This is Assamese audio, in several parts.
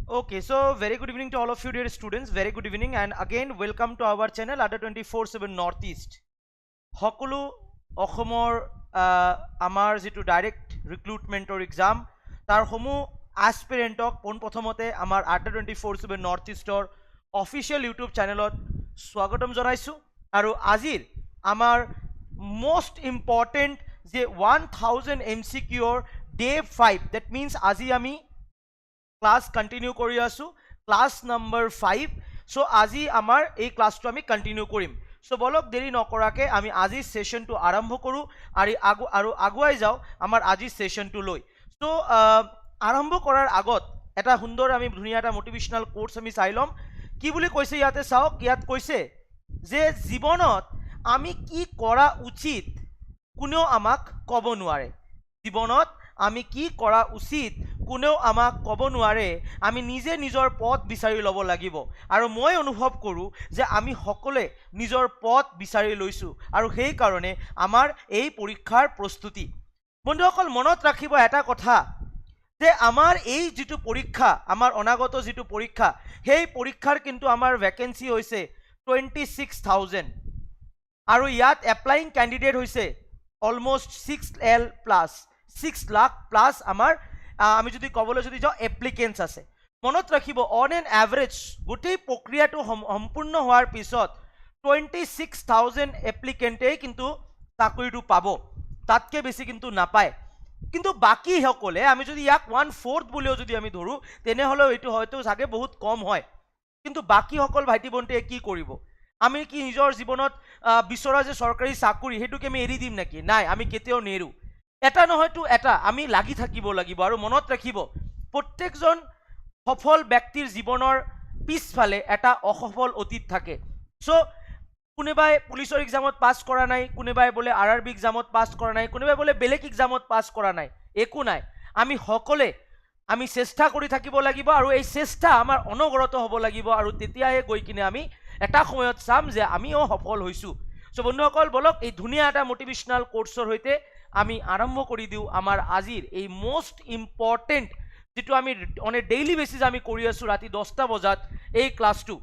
Okay, so very good evening to all of you dear students. Very good evening and again welcome to our channel Ada 24/7 Northeast. Hokulu Okhomor amar jitu direct recruitment or exam tar homu aspirant ok pon prothomote amar Ada 24/7 Northeast or official YouTube channelot swagotom jonaisu aru azir amar most important je 1000 MCQ or day 5 that means আজি আমি ক্লাস কন্টিনিউ কৰি আছো ক্লাস নম্বৰ 5 সো আজি আমাৰ এই ক্লাসটো আমি কন্টিনিউ কৰিম সো বলক দেৰি নকৰাকে আমি আজি সেশনটো আৰম্ভ কৰো আৰু আগুৱাই যাও আমাৰ আজি সেশনটো লৈ সো আৰম্ভ কৰাৰ আগত এটা সুন্দৰ আমি ধুনীয়া এটা মোটিভেশনাল কোর্স আমি চাই লম কি বুলি কৈছে ইয়াতে চাওক ইয়াত কৈছে যে জীৱনত আমি কি কৰা উচিত কোনেও আমাক ক'ব নোৱাৰে জীৱনত আমি কি কৰা উচিত কোনেও আমাক ক'ব নোৱাৰে আমি নিজে নিজৰ পথ বিচাৰি ল'ব লাগিব আৰু মই অনুভৱ কৰোঁ যে আমি সকলোৱে নিজৰ পথ বিচাৰি লৈছোঁ আৰু সেই কাৰণে আমাৰ এই পৰীক্ষাৰ প্ৰস্তুতি বন্ধুসকল মনত ৰাখিব এটা কথা যে আমাৰ এই যিটো পৰীক্ষা আমাৰ অনাগত যিটো পৰীক্ষা সেই পৰীক্ষাৰ কিন্তু আমাৰ ভ্যাকেন্সি হৈছে 26000 আৰু ইয়াত এপ্লাইং ক্যান্ডিডেট হৈছে almost 6L plus 6 lakh plus আমাৰ আমি যদি কবলৈ যদি যাও এপ্লিকেন্টস আছে মনত ৰাখিব অন এন এভাৰেজ গোটেই প্ৰক্ৰিয়াটো সম্পূৰ্ণ হোৱাৰ পিছত 26000 এপ্লিকেন্টে কিন্তু চাকৰিটো পাব তাতকে বেছি কিন্তু নাপায় কিন্তু বাকি সকলে আমি যদি ইয়াক 1/4 বুলিও যদি আমি ধৰো তেনে হলো এটো হয়তো সাগে বহুত কম হয় কিন্তু বাকি সকল ভাইটি বন্তে কি কৰিব আমি কি নিজৰ জীৱনত বিচৰা যে চৰকাৰী চাকৰি হেতুকে আমি এৰি দিম নেকি নাই আমি কেতিয়াও নেৰু এটা নহয়তো এটা আমি লাগি থাকিব লাগিব আৰু মনত ৰাখিব প্ৰত্যেকজন সফল ব্যক্তিৰ জীৱনৰ পিছফালে এটা অসফল অতীত থাকে সো কোনেবাই পুলিচৰ এক্সামত পাস কৰা নাই কোনেবাই বলে আৰআৰবি এক্সামত পাস কৰা নাই কোনেবাই বলে বেলেগ এক্সামত পাস কৰা নাই একো নাই আমি সকলে আমি চেষ্টা কৰি থাকিব লাগিব আৰু এই চেষ্টা আমাৰ অনগৰত হ'ব লাগিব আৰু তেতিয়াহে গৈ কিনে আমি এটা সময়ত চাম যে আমিও সফল হৈছো সো বন্ধুসকল বলক এই ধুনীয়া এটা মোটিভেশনাল কোৰ্সৰ হৈতে আমি আৰম্ভ কৰি দিও আমাৰ আজিৰ এই মোস্ট ইম্পৰ্টেন্ট যেটো আমি অন এ ডেইলি বেসিস আমি কৰি আছো ৰাতি 10টা বজাত এই ক্লাসটো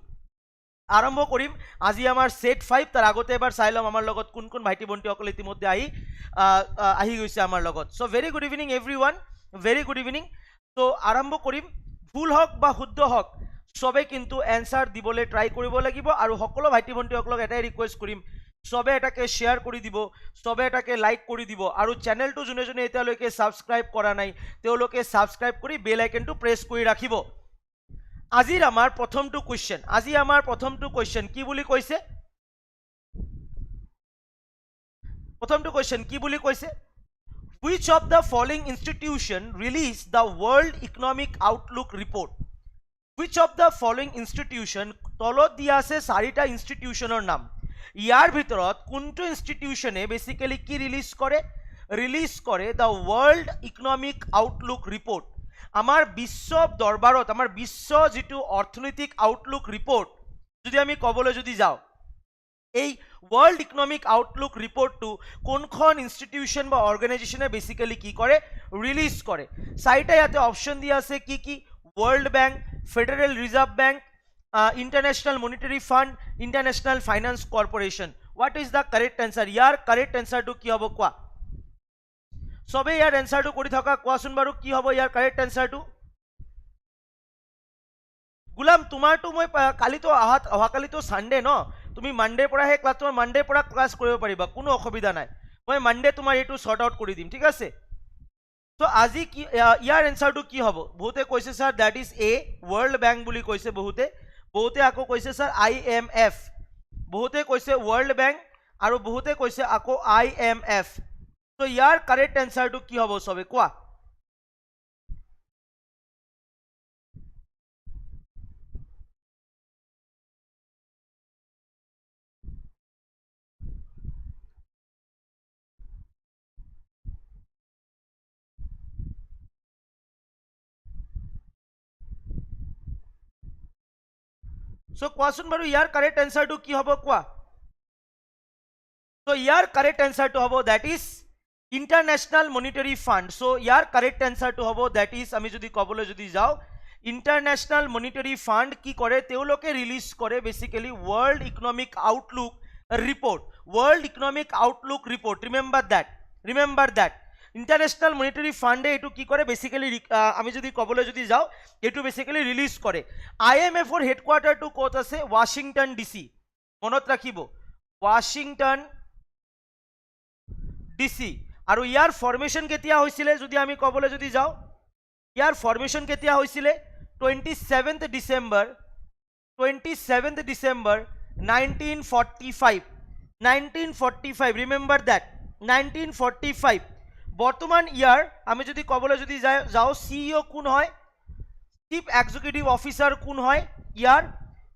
আৰম্ভ কৰিম আজি আমাৰ সেট 5 তাৰ আগতে এবাৰ চাই লম আমাৰ লগত কোন কোন ভাইটি বন্তি অকল ইতিমধ্যে আহি গৈছে আমাৰ লগত so very good evening এভৰিওয়ান very good evening so আৰম্ভ কৰিম ভুল হক বা শুদ্ধ হক সবে কিন্তু এনসাৰ দিবলে ট্ৰাই কৰিব লাগিব আৰু সকলো ভাইটি বন্তি অকলক এটাই ৰিকুৱেষ্ট কৰিম সবে এটাকে শেয়াৰ কৰি দিব সবে এটাকে লাইক কৰি দিব আৰু চ্যানেলটো জুনে জুনে এতিয়ালৈকে সাবস্ক্ৰাইব কৰা নাই তেওঁলোকে সাবস্ক্ৰাইব কৰি বেল আইকনটো প্ৰেছ কৰি ৰাখিব আজিৰ আমাৰ প্ৰথমটো কোৱেশ্চন আজি আমাৰ প্ৰথমটো কোৱেশ্চন কি বুলি কৈছে প্ৰথমটো কোৱেশ্চন কি বুলি কৈছে which of the following institution released the world economic outlook report which of the following institution তলত দিয়া আছে চাৰিটা ইনষ্টিটিউশনৰ নাম ইয়াৰ ভিতৰত কোনটো ইনষ্টিটিউশনে বেসিক্যালি কি ৰিলিজ কৰে দা ওয়াৰ্ল্ড ইকোনমিক আউটলুক ৰিপোৰ্ট আমাৰ বিশ্ব দৰবাৰত আমাৰ বিশ্ব যেটো অৰ্থনৈতিক আউটলুক ৰিপোৰ্ট যদি আমি কবলৈ যদি যাও এই ওয়াৰ্ল্ড ইকোনমিক আউটলুক ৰিপোৰ্টটো কোনখন ইনষ্টিটিউশন বা অৰ্গানাইজেশনে বেসিক্যালি কি কৰে ৰিলিজ কৰে চাৰিটা ইয়াতে অপশন দিয়া আছে কি world bank federal reserve bank International Monetary Fund, International Finance Corporation. What is the correct answer? Yaar correct answer to ki hobo kwa? Sobe yaar answer to kori thaka question baru ki hobo yaar correct answer to? Gulam tumar to moi kali to aha kali to Sunday no. Tumi Monday pora he class tumar Monday pora class koribo pariba. Kuno okhobida nai. Moi Monday tumar etu sort out kori dim. Thik ase? So আজি কি ইয়াৰ এনসারটো কি হ'ব বহুতে কৈছে sir that is a world bank বুলি কৈছে বহুতে আকৌ কৈছে স্যার IMF বহুতে কৈছে ওয়ার্ল্ড ব্যাংক আৰু বহুতে কৈছে আকৌ IMF তো ইয়াৰ কাৰেক্ট এনসাৰটো কি হ'ব সবে কোৱা So question baru yaar correct answer to ki hobo kwa so yaar correct answer to hobo that is International Monetary Fund so yaar correct answer to hobo that is ami jodi kobole jodi jao international monetary fund কি কৰে তেওঁলোকে ৰিলিজ কৰে basically world economic outlook report world economic outlook report remember that international monetary ফাণ্ডে এইটো কি কৰে বেসিক্যালি আমি যদি কবলৈ যদি যাও এইটো বেসিক্যালি ৰিলিজ কৰে IMFৰ হেডকোয়াৰ্টাৰটো ক'ত আছে ওয়াশিংটন ডিসি মনত ৰাখিব ওয়াশিংটন ডিসি আৰু ইয়াৰ ফৰ্মেশন কেতিয়া হৈছিলে যদি আমি কবলৈ যদি যাও ইয়াৰ ফৰ্মেশন কেতিয়া হৈছিলে 27th ডিসেম্বৰ 1945 রিমেম্বার দ্যাট 1945 বর্তমান ইয়ার আমি যদি কবলৈ যদি যাও সিইও কোন হয় চিফ এক্সিকিউটিভ অফিসার কোন হয় ইয়ার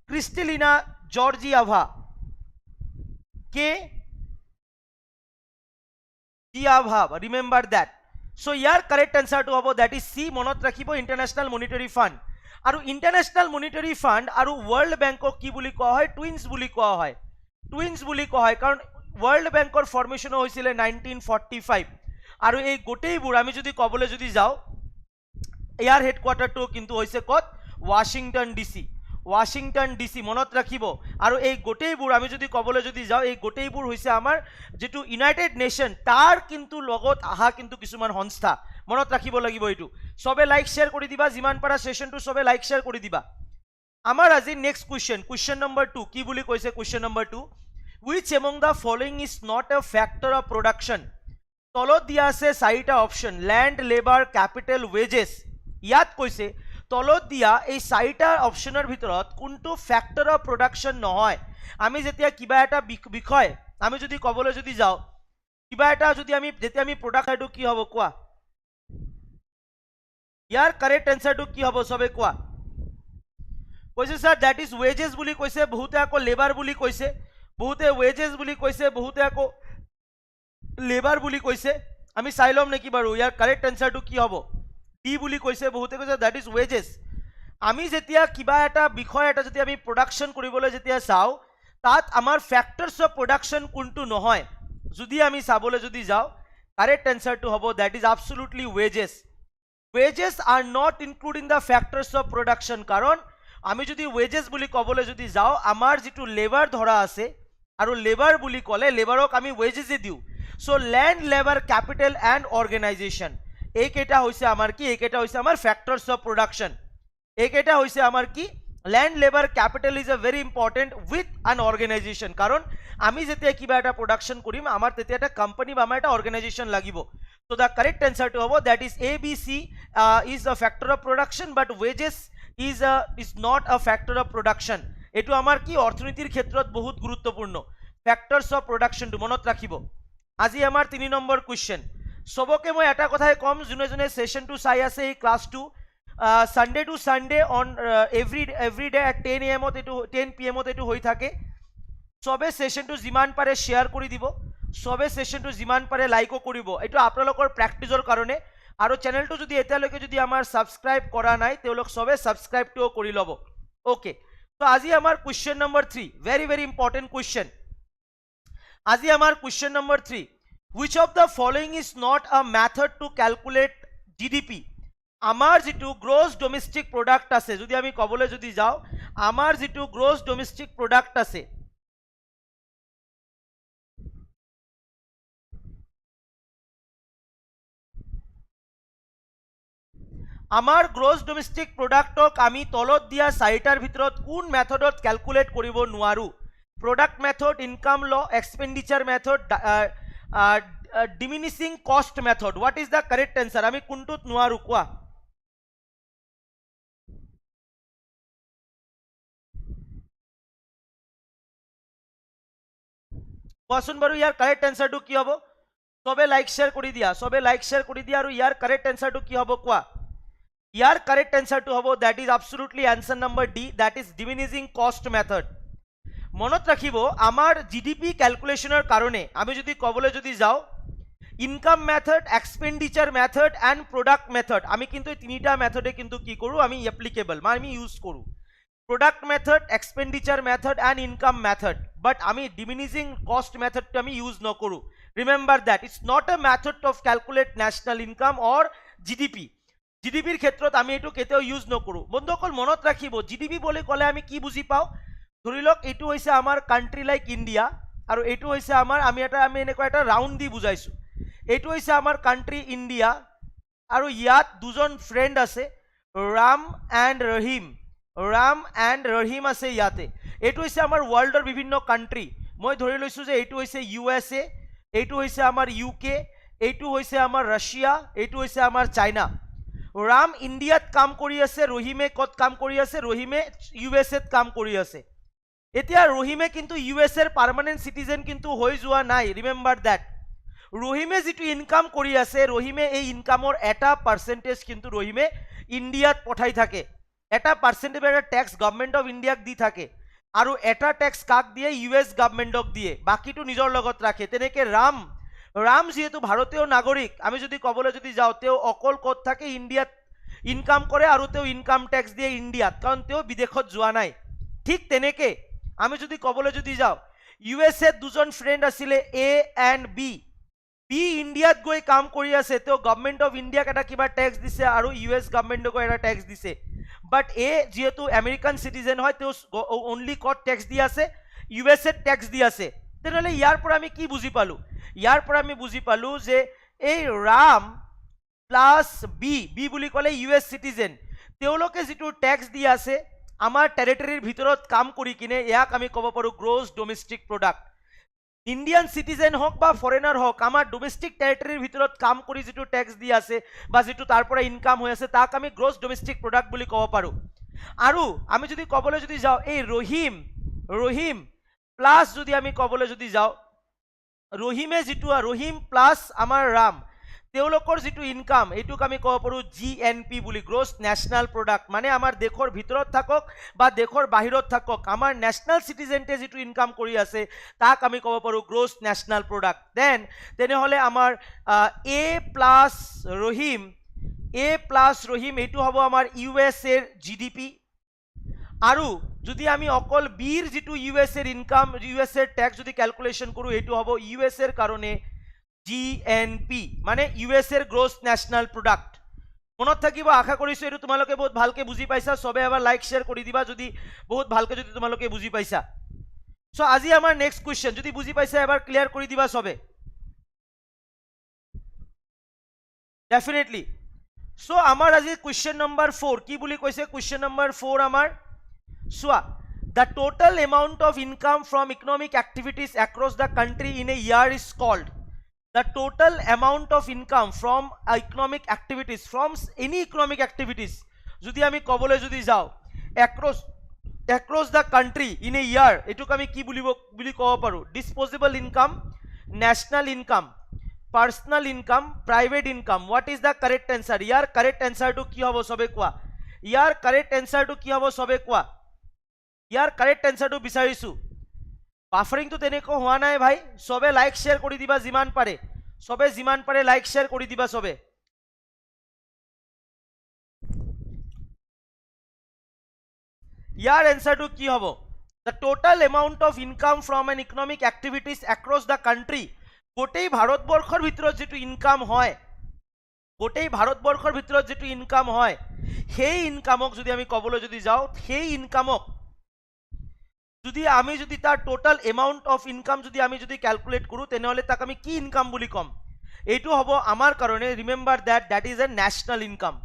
ক্রিস্টেলিনা জর্জিয়াভা কে জিয়াভা রিমেম্বার দ্যাট সো ইয়ার কারেক্ট আনসারটো হবো দ্যাট ইজ সি মনত রাখিব ইন্টারন্যাশনাল মনিটারি ফান্ড আৰু ইন্টাৰনেশ্যনেল মনিটাৰী ফাণ্ড আৰু ৱৰ্ল্ড বেংকক কি বুলি কোৱা হয় টুইন্স বুলি কোৱা হয় কাৰণ ৱৰ্ল্ড বেংকৰ ফৰ্মেশন হৈছিলে 1945 আৰু এই গোটেইবোৰ আমি যদি কবলৈ যদি যাও ইয়াৰ হেডকোয়াৰ্টাৰটো কিন্তু হৈছে ক'ত ওয়াশিংটন ডিসি মনত ৰাখিব আৰু এই গোটেইবোৰ আমি যদি কবলৈ যদি যাও এই গোটেইবোৰ হৈছে আমাৰ যেটো ইউনাইটেড নেশন তাৰ কিন্তু লগত আহা কিন্তু কিছুমান সংস্থা মনত ৰাখিব লাগিব এইটো সবে লাইক শেয়াৰ কৰি দিবা যিমান পাৰা সেশনটো সবে লাইক শেয়াৰ কৰি দিবা আমাৰ আজি নেক্সট কোৱেশ্চন নম্বৰ 2 কি বুলি কৈছে question number 2 which among the following is not a factor of production তলত দিয়া আছে চাৰিটা option land labour capital wages ইয়াত কৈছে তলত দিয়া এই চাৰিটা অপশনৰ ভিতৰত কোনটো ফ্যাক্টৰ অফ প্ৰডাকশন নহয় আমি যেতিয়া কিবা এটা বিষয় আমি যদি কবলৈ যদি যাও কিবা এটা যদি আমি যেতিয়া আমি প্ৰডাক্টটো কি হ'ব কোৱা ইয়াৰ কাৰেক্ট আনসাৰটো কি হ'ব সবে কোৱা কৈছে স্যাৰ দ্যাট ইজ ওয়েজেস বুলি কৈছে বহুতে আকৌ লেবাৰ বুলি কৈছে বহুতে ওয়েজেস বুলি কৈছে বহুতে আকৌ লেবাৰ বুলি কৈছে আমি চাই লম নেকি বাৰু ইয়াৰ কারেক্ট আনসারটো কি হ'ব ডি বুলি কৈছে বহুতে কৈছে দ্যাট ইজ ওয়েজেস আমি যেতিয়া কিবা এটা বিষয় এটা যদি আমি প্ৰডাকশন কৰিবলৈ যেতিয়া চাও তাত আমাৰ ফ্যাক্টৰস অফ প্ৰডাকশন কোনটো নহয় যদি আমি চাবলৈ যদি যাও কারেক্ট আনসারটো হ'ব that is absolutely wages wages are not including the factors of production কারণ আমি যদি wages বুলি কবলৈ যদি যাও আমাৰ যেটো লেবাৰ ধৰা আছে আৰু লেবাৰ বুলি কলে লেবাৰক আমি wages এ দিও so land labour capital and organisation এইকেটা হৈছে আমাৰ কি এইকেটা হৈছে আমাৰ ফ্যাক্টৰস অফ প্ৰডাকশন এইকেটা হৈছে আমাৰ কি land labour capital is a very important with an organisation কাৰণ আমি যেতিয়া কিবা এটা প্ৰোডাকশন কৰিম আমাৰ তেতিয়া এটা কোম্পানি বা আমাৰ এটা অর্গানাইজেশন লাগিব so the correct answer to hobo that is ABC is a factor of production but wages is not a factor of production etu amar ki orthonitir khetrot bahut guruttopurno factors of production to monot rakhibo aji amar 3 number question soboke moi eta kothai kom june june session to sai ase ei class 2 Sunday to Sunday on every day at 10 am ot etu 10 pm ot etu hoi thake sobe session to jiman pare share kori dibo সবে সেশনটো যিমান পাৰে লাইকও কৰিব এটো আপোনালোকৰ প্ৰ্যাকটিছৰ কাৰণে আৰু চেনেলটো যদি এতিয়ালৈকে যদি আমাৰ সাবস্ক্ৰাইব কৰা নাই তেওঁলোক সবে সাবস্ক্ৰাইবটো কৰি লব ওকে তো আজি আমাৰ question number 3 very important question আজি আমাৰ question number 3 which of the following is not a method to calculate GDP আমাৰ যেটো গ্ৰছ ডোমেষ্টিক প্ৰডাক্ট আছে যদি আমি কবলৈ যদি যাও আমাৰ যেটো গ্ৰছ ডোমেষ্টিক প্ৰডাক্ট আছে আমাৰ গ্ৰস ডোমেস্টিক প্ৰোডাক্টক আমি তলত দিয়া চাৰিটাৰ ভিতৰত কোন মেথডত ক্যালকুলেট কৰিব নোৱাৰো প্রোডাক্ট মেথড ইনকাম ল এক্সপেন্ডিচার মেথড ডিমিনিশিং কস্ট method what is the correct answer আমি কোনটোত নোৱাৰো কোৱা কোৱাচোন বাৰু ইয়াৰ কাৰেক্ট আনসাৰটো কি হ'ব সবে লাইক শেয়াৰ কৰি দিয়া আৰু ইয়াৰ কাৰেক্ট আনসাৰটো কি হ'ব কোৱা ইয়াৰ কাৰেক্ট আনসাৰটো হ'ব that is absolutely answer number D that is diminishing কস্ট মেথড মনত ৰাখিব আমাৰ জিডিপি ক্যালকুলেশনৰ কাৰণে আমি যদি কবলৈ যদি যাও income method expenditure method and product method আমি কিন্তু তিনিটা মেথডে কিন্তু কি কৰো আমি অ্যাপ্লিকেবল মানে আমি ইউজ কৰো product method expenditure method and income method but আমি ডিমিনিশিং কস্ট মেথডটো আমি ইউজ নকৰো remember that it's not a method of calculate national income or GDP জিডিপিৰ ক্ষেত্ৰত আমি এইটো কেতিয়াও ইউজ নকৰোঁ বন্ধুসকল মনত ৰাখিব জিডিপি বুলি ক'লে আমি কি বুজি পাওঁ ধৰি লওক এইটো হৈছে আমাৰ কাণ্ট্ৰি লাইক ইণ্ডিয়া আৰু এইটো হৈছে আমাৰ আমি এনেকুৱা এটা ৰাউণ্ড দি বুজাইছোঁ এইটো হৈছে আমাৰ কাণ্ট্ৰি ইণ্ডিয়া আৰু ইয়াত দুজন ফ্ৰেণ্ড আছে ৰাম এণ্ড ৰহিম আছে ইয়াতে এইটো হৈছে আমাৰ ৱৰ্ল্ডৰ বিভিন্ন কাণ্ট্ৰি মই ধৰি লৈছোঁ যে এইটো হৈছে USA এইটো হৈছে আমাৰ UK এইটো হৈছে আমাৰ ৰাছিয়া এইটো হৈছে আমাৰ চাইনা ৰাম ইণ্ডিয়াত কাম কৰি আছে ৰহিমে ক'ত কাম কৰি আছে ৰহিমে USAত কাম কৰি আছে এতিয়া ৰহিমে কিন্তু USAৰ পাৰ্মানেণ্ট চিটিজেন কিন্তু হৈ যোৱা নাই ৰিমেম্বাৰ দ্যাট ৰহিমে যেটো ইনকাম কৰি আছে ৰহিমে এই ইনকামৰ এটা পাৰ্সেন্টেজ কিন্তু ৰহিমে ইণ্ডিয়াত পঠাই থাকে এটা পাৰ্সেন্টেজ এটা ট্যাক্স গভৰ্নমেন্ট অফ ইণ্ডিয়াক দি থাকে আৰু এটা ট্যাক্স কাক দিয়ে US গভৰ্নমেন্টক দিয়ে বাকিটো নিজৰ লগত ৰাখে তেনেকে ৰাম যেহেতু ভাৰতীয় নাগৰিক আমি যদি কবলৈ যদি যাও তেও অকল ক'ত থাকে ইণ্ডিয়াত ইনকাম কৰে আৰু তেও ইনকাম ট্যাক্স দিয়ে ইণ্ডিয়াত কাৰণ তেও বিদেশত যোৱা নাই ঠিক তেনেকে আমি যদি কবলৈ যদি যাও USA দুজন ফ্ৰেণ্ড আছিলে A and B ইণ্ডিয়াত গৈ কাম কৰি আছে তেও গভৰ্নমেন্ট অফ ইণ্ডিয়াক এটা কিবা ট্যাক্স দিছে আৰু US গভৰ্নমেন্টক এটা ট্যাক্স দিছে বাট A যেহেতু আমেৰিকান সিটিজেন হয় তেও অনলি কত ট্যাক্স দি আছে USA ট্যাক্স দি আছে তেনেহলে ইয়াৰ পৰা আমি কি বুজি পালো ইয়াৰ পৰা আমি বুজি পালো যে এই ৰাম প্লাস বি বুলি ক'লে US সিটিজেন তেওঁলোকে যেটো ট্যাক্স দি আছে আমাৰ টেৰিটৰীৰ ভিতৰত কাম কৰি কিনে ইয়াক আমি ক'ব পাৰো গ্ৰছ ডোমেষ্টিক প্ৰডাক্ট ইণ্ডিয়ান সিটিজেন হওক বা ফৰেনাৰ হওক আমাৰ ডোমেষ্টিক টেৰিটৰীৰ ভিতৰত কাম কৰি যেটো ট্যাক্স দি আছে বা যেটো তাৰ পৰা ইনকাম হৈ আছে তাক আমি গ্ৰছ ডোমেষ্টিক প্ৰডাক্ট বুলি ক'ব পাৰো আৰু আমি যদি ক'বলৈ যদি যাও এই ৰহিম প্লাস যদি আমি ক'বলৈ যদি যাও ৰহিমে যেটো ৰহিম প্লাস আমাৰ ৰাম তেওঁলোকৰ যেটো ইনকাম এইটোক আমি ক'ব পাৰো GNP বুলি গ্ৰছ ন্যাশনাল প্ৰডাক্ট মানে আমাৰ দেশৰ ভিতৰত থাকক বা দেশৰ বাহিৰত থাকক আমাৰ ন্যাশনাল সিটিজেনটে যেটো ইনকাম কৰি আছে তাক আমি ক'ব পাৰো গ্ৰছ ন্যাশনাল প্ৰডাক্ট দেন তেনেহলে আমাৰ A প্লাস ৰহিম এইটো হ'ব আমাৰ USA এৰ GDP আৰু যদি আমি অকল বিৰ যেটো USA এৰ ইনকাম USA এৰ ট্যাক্স যদি ক্যালকুলেশন কৰো এইটো হ'ব USA এৰ কাৰণে GNP মানে US এৰ গ্ৰস ন্যাশনাল প্ৰোডাক্ট মনত থাকিব আশা কৰিছো এটো তোমালোকে বহুত ভালকে বুজি পাইছা সবে এবাৰ লাইক শেয়াৰ কৰি দিবা যদি বহুত ভালকে যদি তোমালোকে বুজি পাইছা সো আজি আমাৰ নেক্সট কোৱেশ্চন যদি বুজি পাইছা এবাৰ ক্লিয়াৰ কৰি দিবা সবে ডেফিনেটলি সো আমাৰ আজি কোৱেশ্চন নম্বৰ 4 কি বুলি কৈছে কোৱেশ্চন নম্বৰ 4 আমাৰ সোয়া the total amount of income from economic activities across the country in a year is called the total amount of income from economic activities from any economic activities যদি আমি কবলৈ যদি যাও across the country in a year এটুক আমি কি বুলি ক'ব পাৰো disposable income national income personal income private income what is the correct answer year correct answer to কি হ'ব সবে কোৱা ইয়াৰ correct answer to কি হ'ব সবে কোৱা ইয়াৰ correct answer to বিচাৰিছো বাফাৰিং তো তেনেকো হোৱা নাই ভাই সবে লাইক শেয়াৰ কৰি দিবা যিমান পাৰে সবে যিমান পাৰে লাইক শেয়াৰ কৰি দিবা সবে ইয়াৰ answer to কি হ'ব the total amount of income from an economic activities across the country গোটেই ভাৰতবৰ্ষৰ ভিতৰত যেটো ইনকাম হয় গোটেই ভাৰতবৰ্ষৰ ভিতৰত যেটো ইনকাম হয় সেই ইনকামক যদি আমি কবলৈ যদি যাও সেই ইনকামক যদি আমি যদি তার টোটাল অ্যামাউন্ট অফ ইনকাম যদি আমি যদি ক্যালকুলেট কৰো তেনেহলে তাক আমি কি ইনকাম বুলি কম এইটো হ'ব আমাৰ কাৰণে remember that is a national income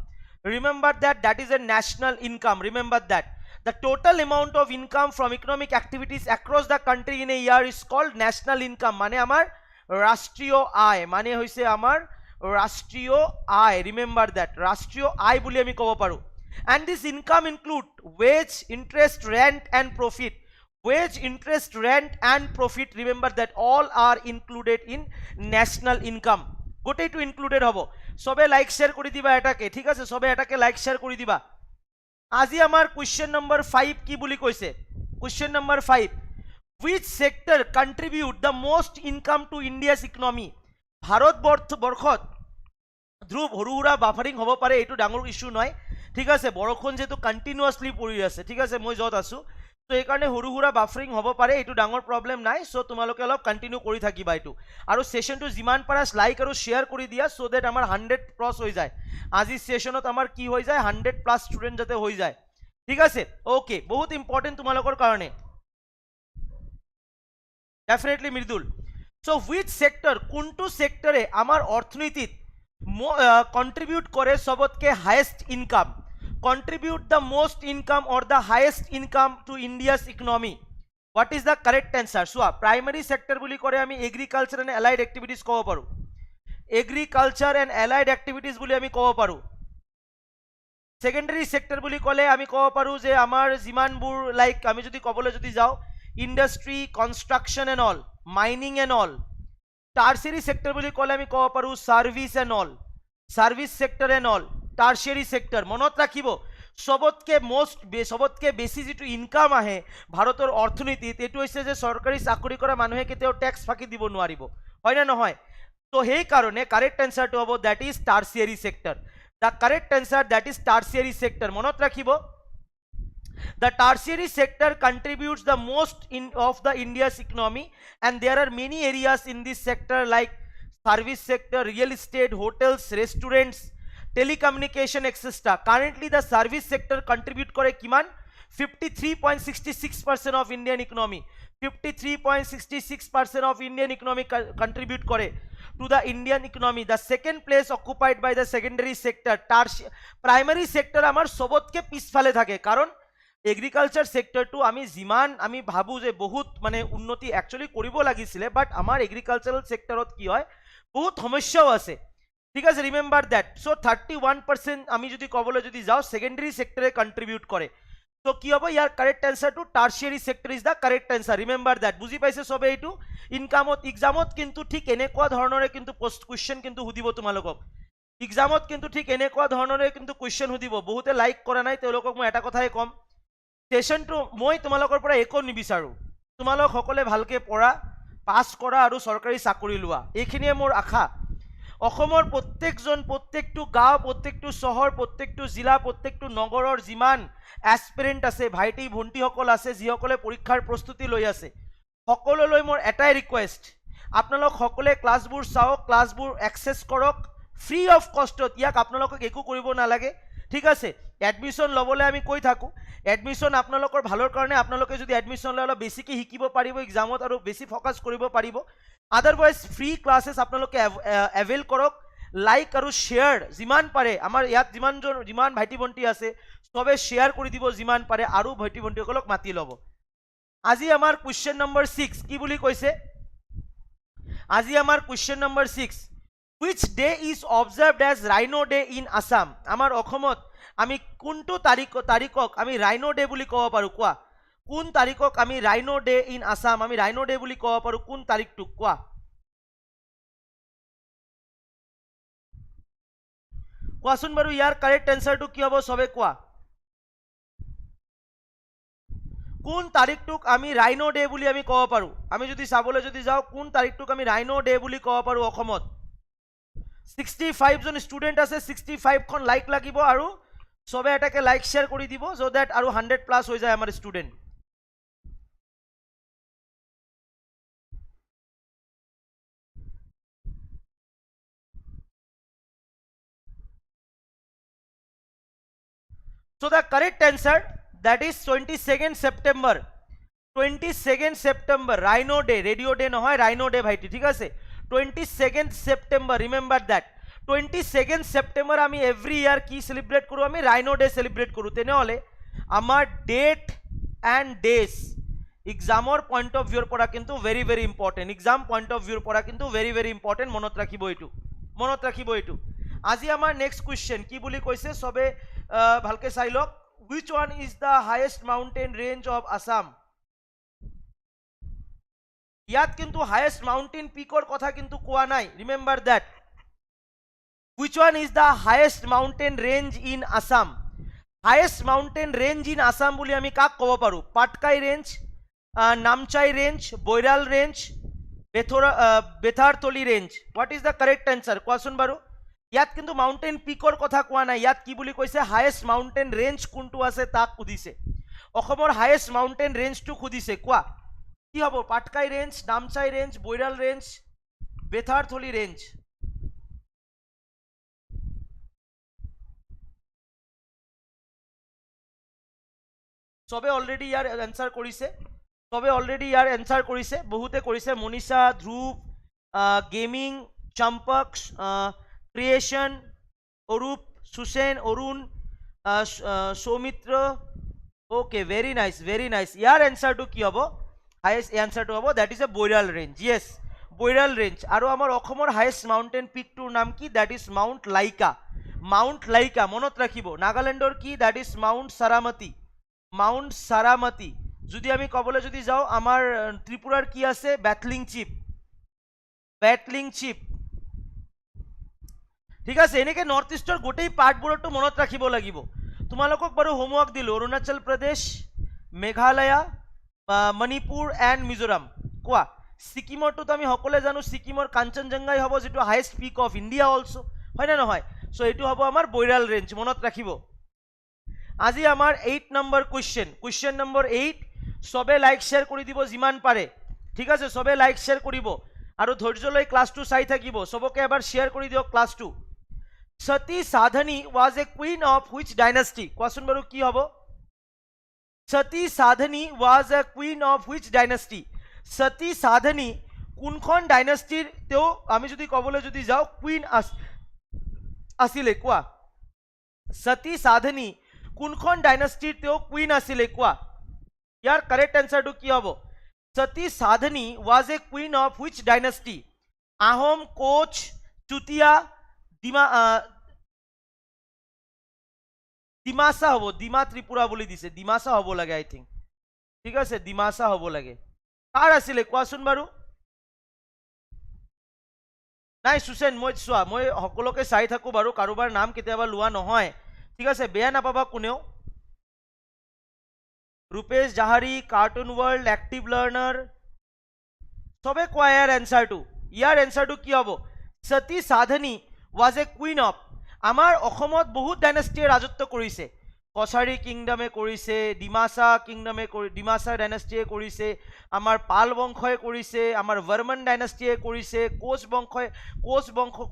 remember that is a national income remember that the total amount of income from economic activities across the country in a year is called national income মানে আমাৰ ৰাষ্ট্ৰীয় আয় মানে হৈছে আমাৰ ৰাষ্ট্ৰীয় আয় ৰিমেম্বাৰ দ্যাট ৰাষ্ট্ৰীয় আয় বুলি আমি ক'ব পাৰো and this income include wage interest rent and profit wage interest rent and profit remember that all are included in national income গোটেইটো ইনক্লুডেড হ'ব সবে লাইক শেয়ার কৰি দিবা এটাকে ঠিক আছে সবে এটাকে লাইক শেয়াৰ কৰি দিবা আজি আমাৰ কোৱেশ্চন নম্বৰ 5 কি বুলি কৈছে question number 5 which sector contribute the most income to India's economy ভাৰতবৰ্ষত ধ্ৰুৱ হৰুৰা বাফাৰিং হ'ব পাৰে এইটো ডাঙৰ ইস্যু নহয় ঠিক আছে বৰখন যেটো কন্টিনিউয়াসলি পৰি আছে ঠিক আছে মই যত আছো তো সো এই কাৰণে হৰু হুৰা বাফাৰিং হ'ব পাৰে, এইটো ডাঙৰ প্ৰবলেম নাই। সো তোমালোকে অলপ কন্টিনিউ কৰি থাকিবা এইটো, আৰু সেশনটো যিমান পাৰা লাইক আৰু শেয়াৰ কৰি দিয়া, সো দ্যাট আমাৰ 100 ক্ৰছ হৈ যায়। আজি সেশনত আমাৰ কি হৈ যায় 100+ ষ্টুডেন্ট যাতে হৈ যায়, ঠিক আছে। ওকে, বহুত ইম্পৰ্টেন্ট তোমালোকৰ কাৰণে, definitely Mridul. So which sector, কোনটো সেক্টরে আমার অর্থনীতিত কন্ট্রিবিউট করে সবতকে highest income, contribute the most income or the highest income to India's economy? What is the correct answer? So primary sector বুলি করে আমি agriculture and allied activities কব পারো, agriculture and allied activities বুলি আমি কব পারো। secondary sector বুলি কলে আমি কব পারো যে আমার জিমানবোৰ লাইক আমি যদি কবলে যদি যাও industry, construction and all, mining and all। tertiary sector বুলি কলে আমি কব পারো service and all, service sector and all, tertiary sector. মনত রাখিব সবতকে বেশি যেটো ইনকাম আহে ভারতের অর্থনীতিত, এইটো হৈছে যে সরকারি চাকরি কৰা মানুহে কেতিয়াও ট্যাক্স ফাঁকি দিব নোৱাৰিব, হয় না নহয়? তো সেই কাৰণে কারেক্ট আনসারটো হ'ব that is tertiary sector. The correct answer that is tertiary sector. মনত রাখিব the tertiary sector contributes the most of the India's economy, and there are many areas in this sector like service sector, real estate, hotels, restaurants, telecommunication etc. Currently the service sector contribute করে কিমান 53.66% of Indian economy, 53.66% of Indian economy contribute করে to the Indian economy. The second place occupied by the secondary sector। primary sector আমার সবতকে পিছফালে থাকে, কারণ এগ্রিকালচার সেক্টরটো আমি যিমান আমি ভাবো যে বহুত মানে উন্নতি একচুয়ালি কৰিব লাগিছিলে, বাট আমাৰ এগ্রিকালচারাল সেক্টরত কি হয় বহুত সমস্যাও আছে, ঠিক আছে। Remember that. সো 31% আমি যদি কবলে যদি যাও সেকেন্ডারি সেক্টরে কন্ট্রিবিউট করে, তো কি হবে ইয়ার correct answer two tertiary sector is the correct answer. Remember that. বুঝি পাইছে সবে এইটো? ইনকামত এক্সামত কিন্তু ঠিক এনেকুৱা ধৰণৰে কিন্তু পোস্ট কুৱেশ্চন কিন্তু সুধিব তোমালোকক, এক্সামত কিন্তু ঠিক এনেকুৱা ধৰণৰে কিন্তু কুৱেশ্চন সুধিব। বহুতে লাইক কৰা নাই, তেওঁলোকক মই এটা কথাই কম, সেশনটো মই তোমালোকৰ পৰা একো নিবিচাৰো, তোমালোক সকলে ভালকে পঢ়া, পাছ কৰা আৰু চৰকাৰী চাকৰি লোৱা, এইখিনিয়ে মোৰ আশা। অসমৰ প্ৰত্যেকটো গাঁও, প্ৰত্যেকটো চহৰ, প্ৰত্যেকটো জিলা, প্ৰত্যেকটো নগৰৰ যিমান এসপিৰেন্ট আছে, ভাইটি ভণ্টিসকল আছে যিসকলে পৰীক্ষাৰ প্ৰস্তুতি লৈ আছে, সকলোলৈ মোৰ এটাই ৰিকুৱেষ্ট, আপোনালোক সকলে ক্লাছবোৰ চাওক, ক্লাছবোৰ এক্সেছ কৰক ফ্ৰী অফ কষ্টত। ইয়াক আপোনালোকক একো কৰিব নালাগে, ঠিক আছে। এডমিশন ল'বলৈ আমি কৈ থাকোঁ, এডমিশন আপোনালোকৰ ভালৰ কাৰণে, আপোনালোকে যদি এডমিশন লৈ অলপ বেছিকৈ শিকিব পাৰিব এক্সামত আৰু বেছি ফ'কাছ কৰিব পাৰিব। আদাৰৱাইজ ফ্ৰী ক্লাছেছ আপোনালোকে এভেইল কৰক, লাইক আৰু শ্বেয়াৰ যিমান পাৰে, আমাৰ ইয়াত যিমান ভাইটি ভণ্টি আছে চবে শ্বেয়াৰ কৰি দিব যিমান পাৰে, আৰু ভাইটি ভণ্টিসকলক মাতি ল'ব। আজি আমাৰ কুৱেশ্যন নম্বৰ 6 কি বুলি কৈছে? আজি আমাৰ question number 6, which day is observed as rhino day in Assam? আমাৰ অসমত আমি কোনটো তাৰিখক আমি ৰাইনো ডে বুলি ক'ব পাৰোঁ? কোৱা, কোন তাৰিখক আমি ৰাইনো ডে ইন আসাম আমি ৰাইনো ডে বুলি ক'ব পাৰোঁ? কোন তাৰিখটোক কোৱা? কোৱাচোন বাৰু, ইয়াৰ কাৰেক্ট এনসাৰটো কি হ'ব? সবে কোৱা, কোন তাৰিখটোক আমি ৰাইনো ডে বুলি আমি ক'ব পাৰোঁ? আমি যদি চাবলৈ যদি যাওঁ, কোন তাৰিখটোক আমি ৰাইনো ডে বুলি ক'ব পাৰোঁ অসমত? 65 জন ষ্টুডেণ্ট আছে, 65খন লাইক লাগিব, আৰু সবে এটাকে লাইক শ্বেয়াৰ কৰি দিব, সো দ্যাট আৰু 100+ হৈ যায় আমাৰ student. So the correct answer that is 22nd September, 22nd September Rhino Day, Radio Day নহয়, Rhino Day ভাইটি, ঠিক আছে। 22nd September, remember that 22nd September আমি এভরি ইয়ার কি সেলিব্রেট করো? আমি রাইনো ডে সেলিব্রেট করো। তেনেহলে আমার ডেট এন্ড ডেজ এক্সামৰ পয়েন্ট অফ ভিউৰ পৰা কিন্তু very very important, exam point of ভিউৰ পৰা কিন্তু ভেৰি ভেৰি ইম্পৰ্টেন্ট, মনত ৰাখিব এইটো, মনত ৰাখিব এইটো। আজি আমাৰ নেক্সট কুৱেশ্যন কি বুলি কৈছে সবে ভালকে চাই লওক। Which one is the highest mountain range of Assam? ইয়াত কিন্তু হাইয়েস্ট মাউন্টেন পিকৰ কথা কিন্তু কোৱা নাই, remember that. Which one is the highest mountain range in Assam? Highest mountain range in Assam বুলি আমি কাক ক'ব পাৰো? Patkai range, Namchai range, Barail range, বেথাৰতলি range. What is the correct answer? Question বাৰু। ইয়াত কিন্তু মাউন্টেন পিকৰ কথা কোৱা নাই, ইয়াত কি বুলি কৈছে? হাইয়েস্ট মাউন্টেন ৰেঞ্জ কোনটো আছে তাক সুধিছে। অসমৰ হাইয়েষ্ট মাউণ্টেইন ৰেঞ্জটো সুধিছে, কোৱা কি হ'ব? Patkai range, Namchai range, Barail range, Betharthali range. সবে অলৰেডি ইয়াৰ এনসাৰ কৰিছে, সবে অলৰেডি ইয়াৰ এনসাৰ কৰিছে, বহুতে কৰিছে। Manisha, Dhruv, gaming, Champak, creation, Arup, Susen, Arun, Soumitra. Okay, very nice, very nice. ইয়াৰ এনসাৰটো কি হ'ব? হাইয়েষ্ট এনসাৰটো হ'ব that is a Barail range. Yes, Barail range. আৰু আমাৰ অসমৰ হাইয়েষ্ট মাউণ্টেইন পিকটোৰ নাম কি? That is mount Laika. Mount Laika মনত ৰাখিব। নাগালেণ্ডৰ কি? That is mount Saramati. Mount Saramati. যদি আমি ক'বলৈ যদি যাওঁ, আমাৰ ত্ৰিপুৰাৰ কি আছে? বেটলিং চিপ। বেটলিং চিপ, ঠিক আছে। এনেকৈ নৰ্থ ইষ্টৰ গোটেই পাৰ্টবোৰতো মনত ৰাখিব লাগিব। তোমালোকক বাৰু হোমৱৰ্ক দিলোঁ, অৰুণাচল প্ৰদেশ, মেঘালয়, মণিপুৰ এণ্ড মিজোৰাম। কোৱা ছিকিমৰটোতো আমি সকলোৱে জানো, ছিকিমৰ কাঞ্চনজংঘাই হ'ব যিটো highest peak of India also, হয়নে নহয়? চ' এইটো হ'ব আমাৰ বৈৰাল ৰেঞ্জ, মনত ৰাখিব। আজি আমাৰ 8 নম্বৰ কুৱেশ্যন, কুৱেশ্যন নম্বৰ 8। সবে লাইক শ্বেয়াৰ কৰি দিব যিমান পাৰে, ঠিক আছে? সবে লাইক শ্বেয়াৰ কৰিব আৰু ধৈৰ্য লৈ ক্লাছটো চাই থাকিব। সবকে এবাৰ শ্বেয়াৰ কৰি দিয়ক ক্লাছটো। Sati Sadhani was a queen of which dynasty? কোৱাচোন বাৰু কি হ'ব? Sati Sadhani was a queen of which dynasty? Sati Sadhani কোনখন ডাইনেষ্টিৰ তেওঁ আমি যদি ক'বলৈ যদি যাওঁ কুইন আছিলে? কোৱা সতী সাধনী কোনখন ডাইনেষ্টিৰ তেওঁ কুইন আছিলে? কোৱা ইয়াৰ কাৰেক্ট এনসাৰটো কি হ'ব? Sati Sadhani was a queen of which dynasty? Ahom, Koch, Chutia, Dimasa হ'ব। ডিমা ত্ৰিপুৰা বুলি দিছে, ডিমাচা হ'ব লাগে আই থিংক, ঠিক আছে? ডিমাচা হ'ব লাগে। কাৰ আছিলে কোৱাচোন বাৰু? নাই সুসেন, মই চোৱা, মই সকলোকে চাই থাকোঁ বাৰু, কাৰোবাৰ নাম কেতিয়াবা লোৱা নহয়, ঠিক আছে? বেয়া নাপাবা কোনেও। Rupesh Jahari, cartoon world, active learner, সবে কোৱা ইয়াৰ এনসাৰটো। ইয়াৰ এনসাৰটো কি হ'ব? Sati Sadhani was a queen of. আমাৰ অসমত বহুত ডাইনেষ্টিয়ে ৰাজত্ব কৰিছে। কছাৰী কিংডমে কৰিছে, ডিমাচা কিংডমে ডিমাচা ডাইনেষ্টিয়ে কৰিছে, আমাৰ পাল বংশই কৰিছে, আমাৰ বৰ্মন ডাইনেষ্টিয়ে কৰিছে,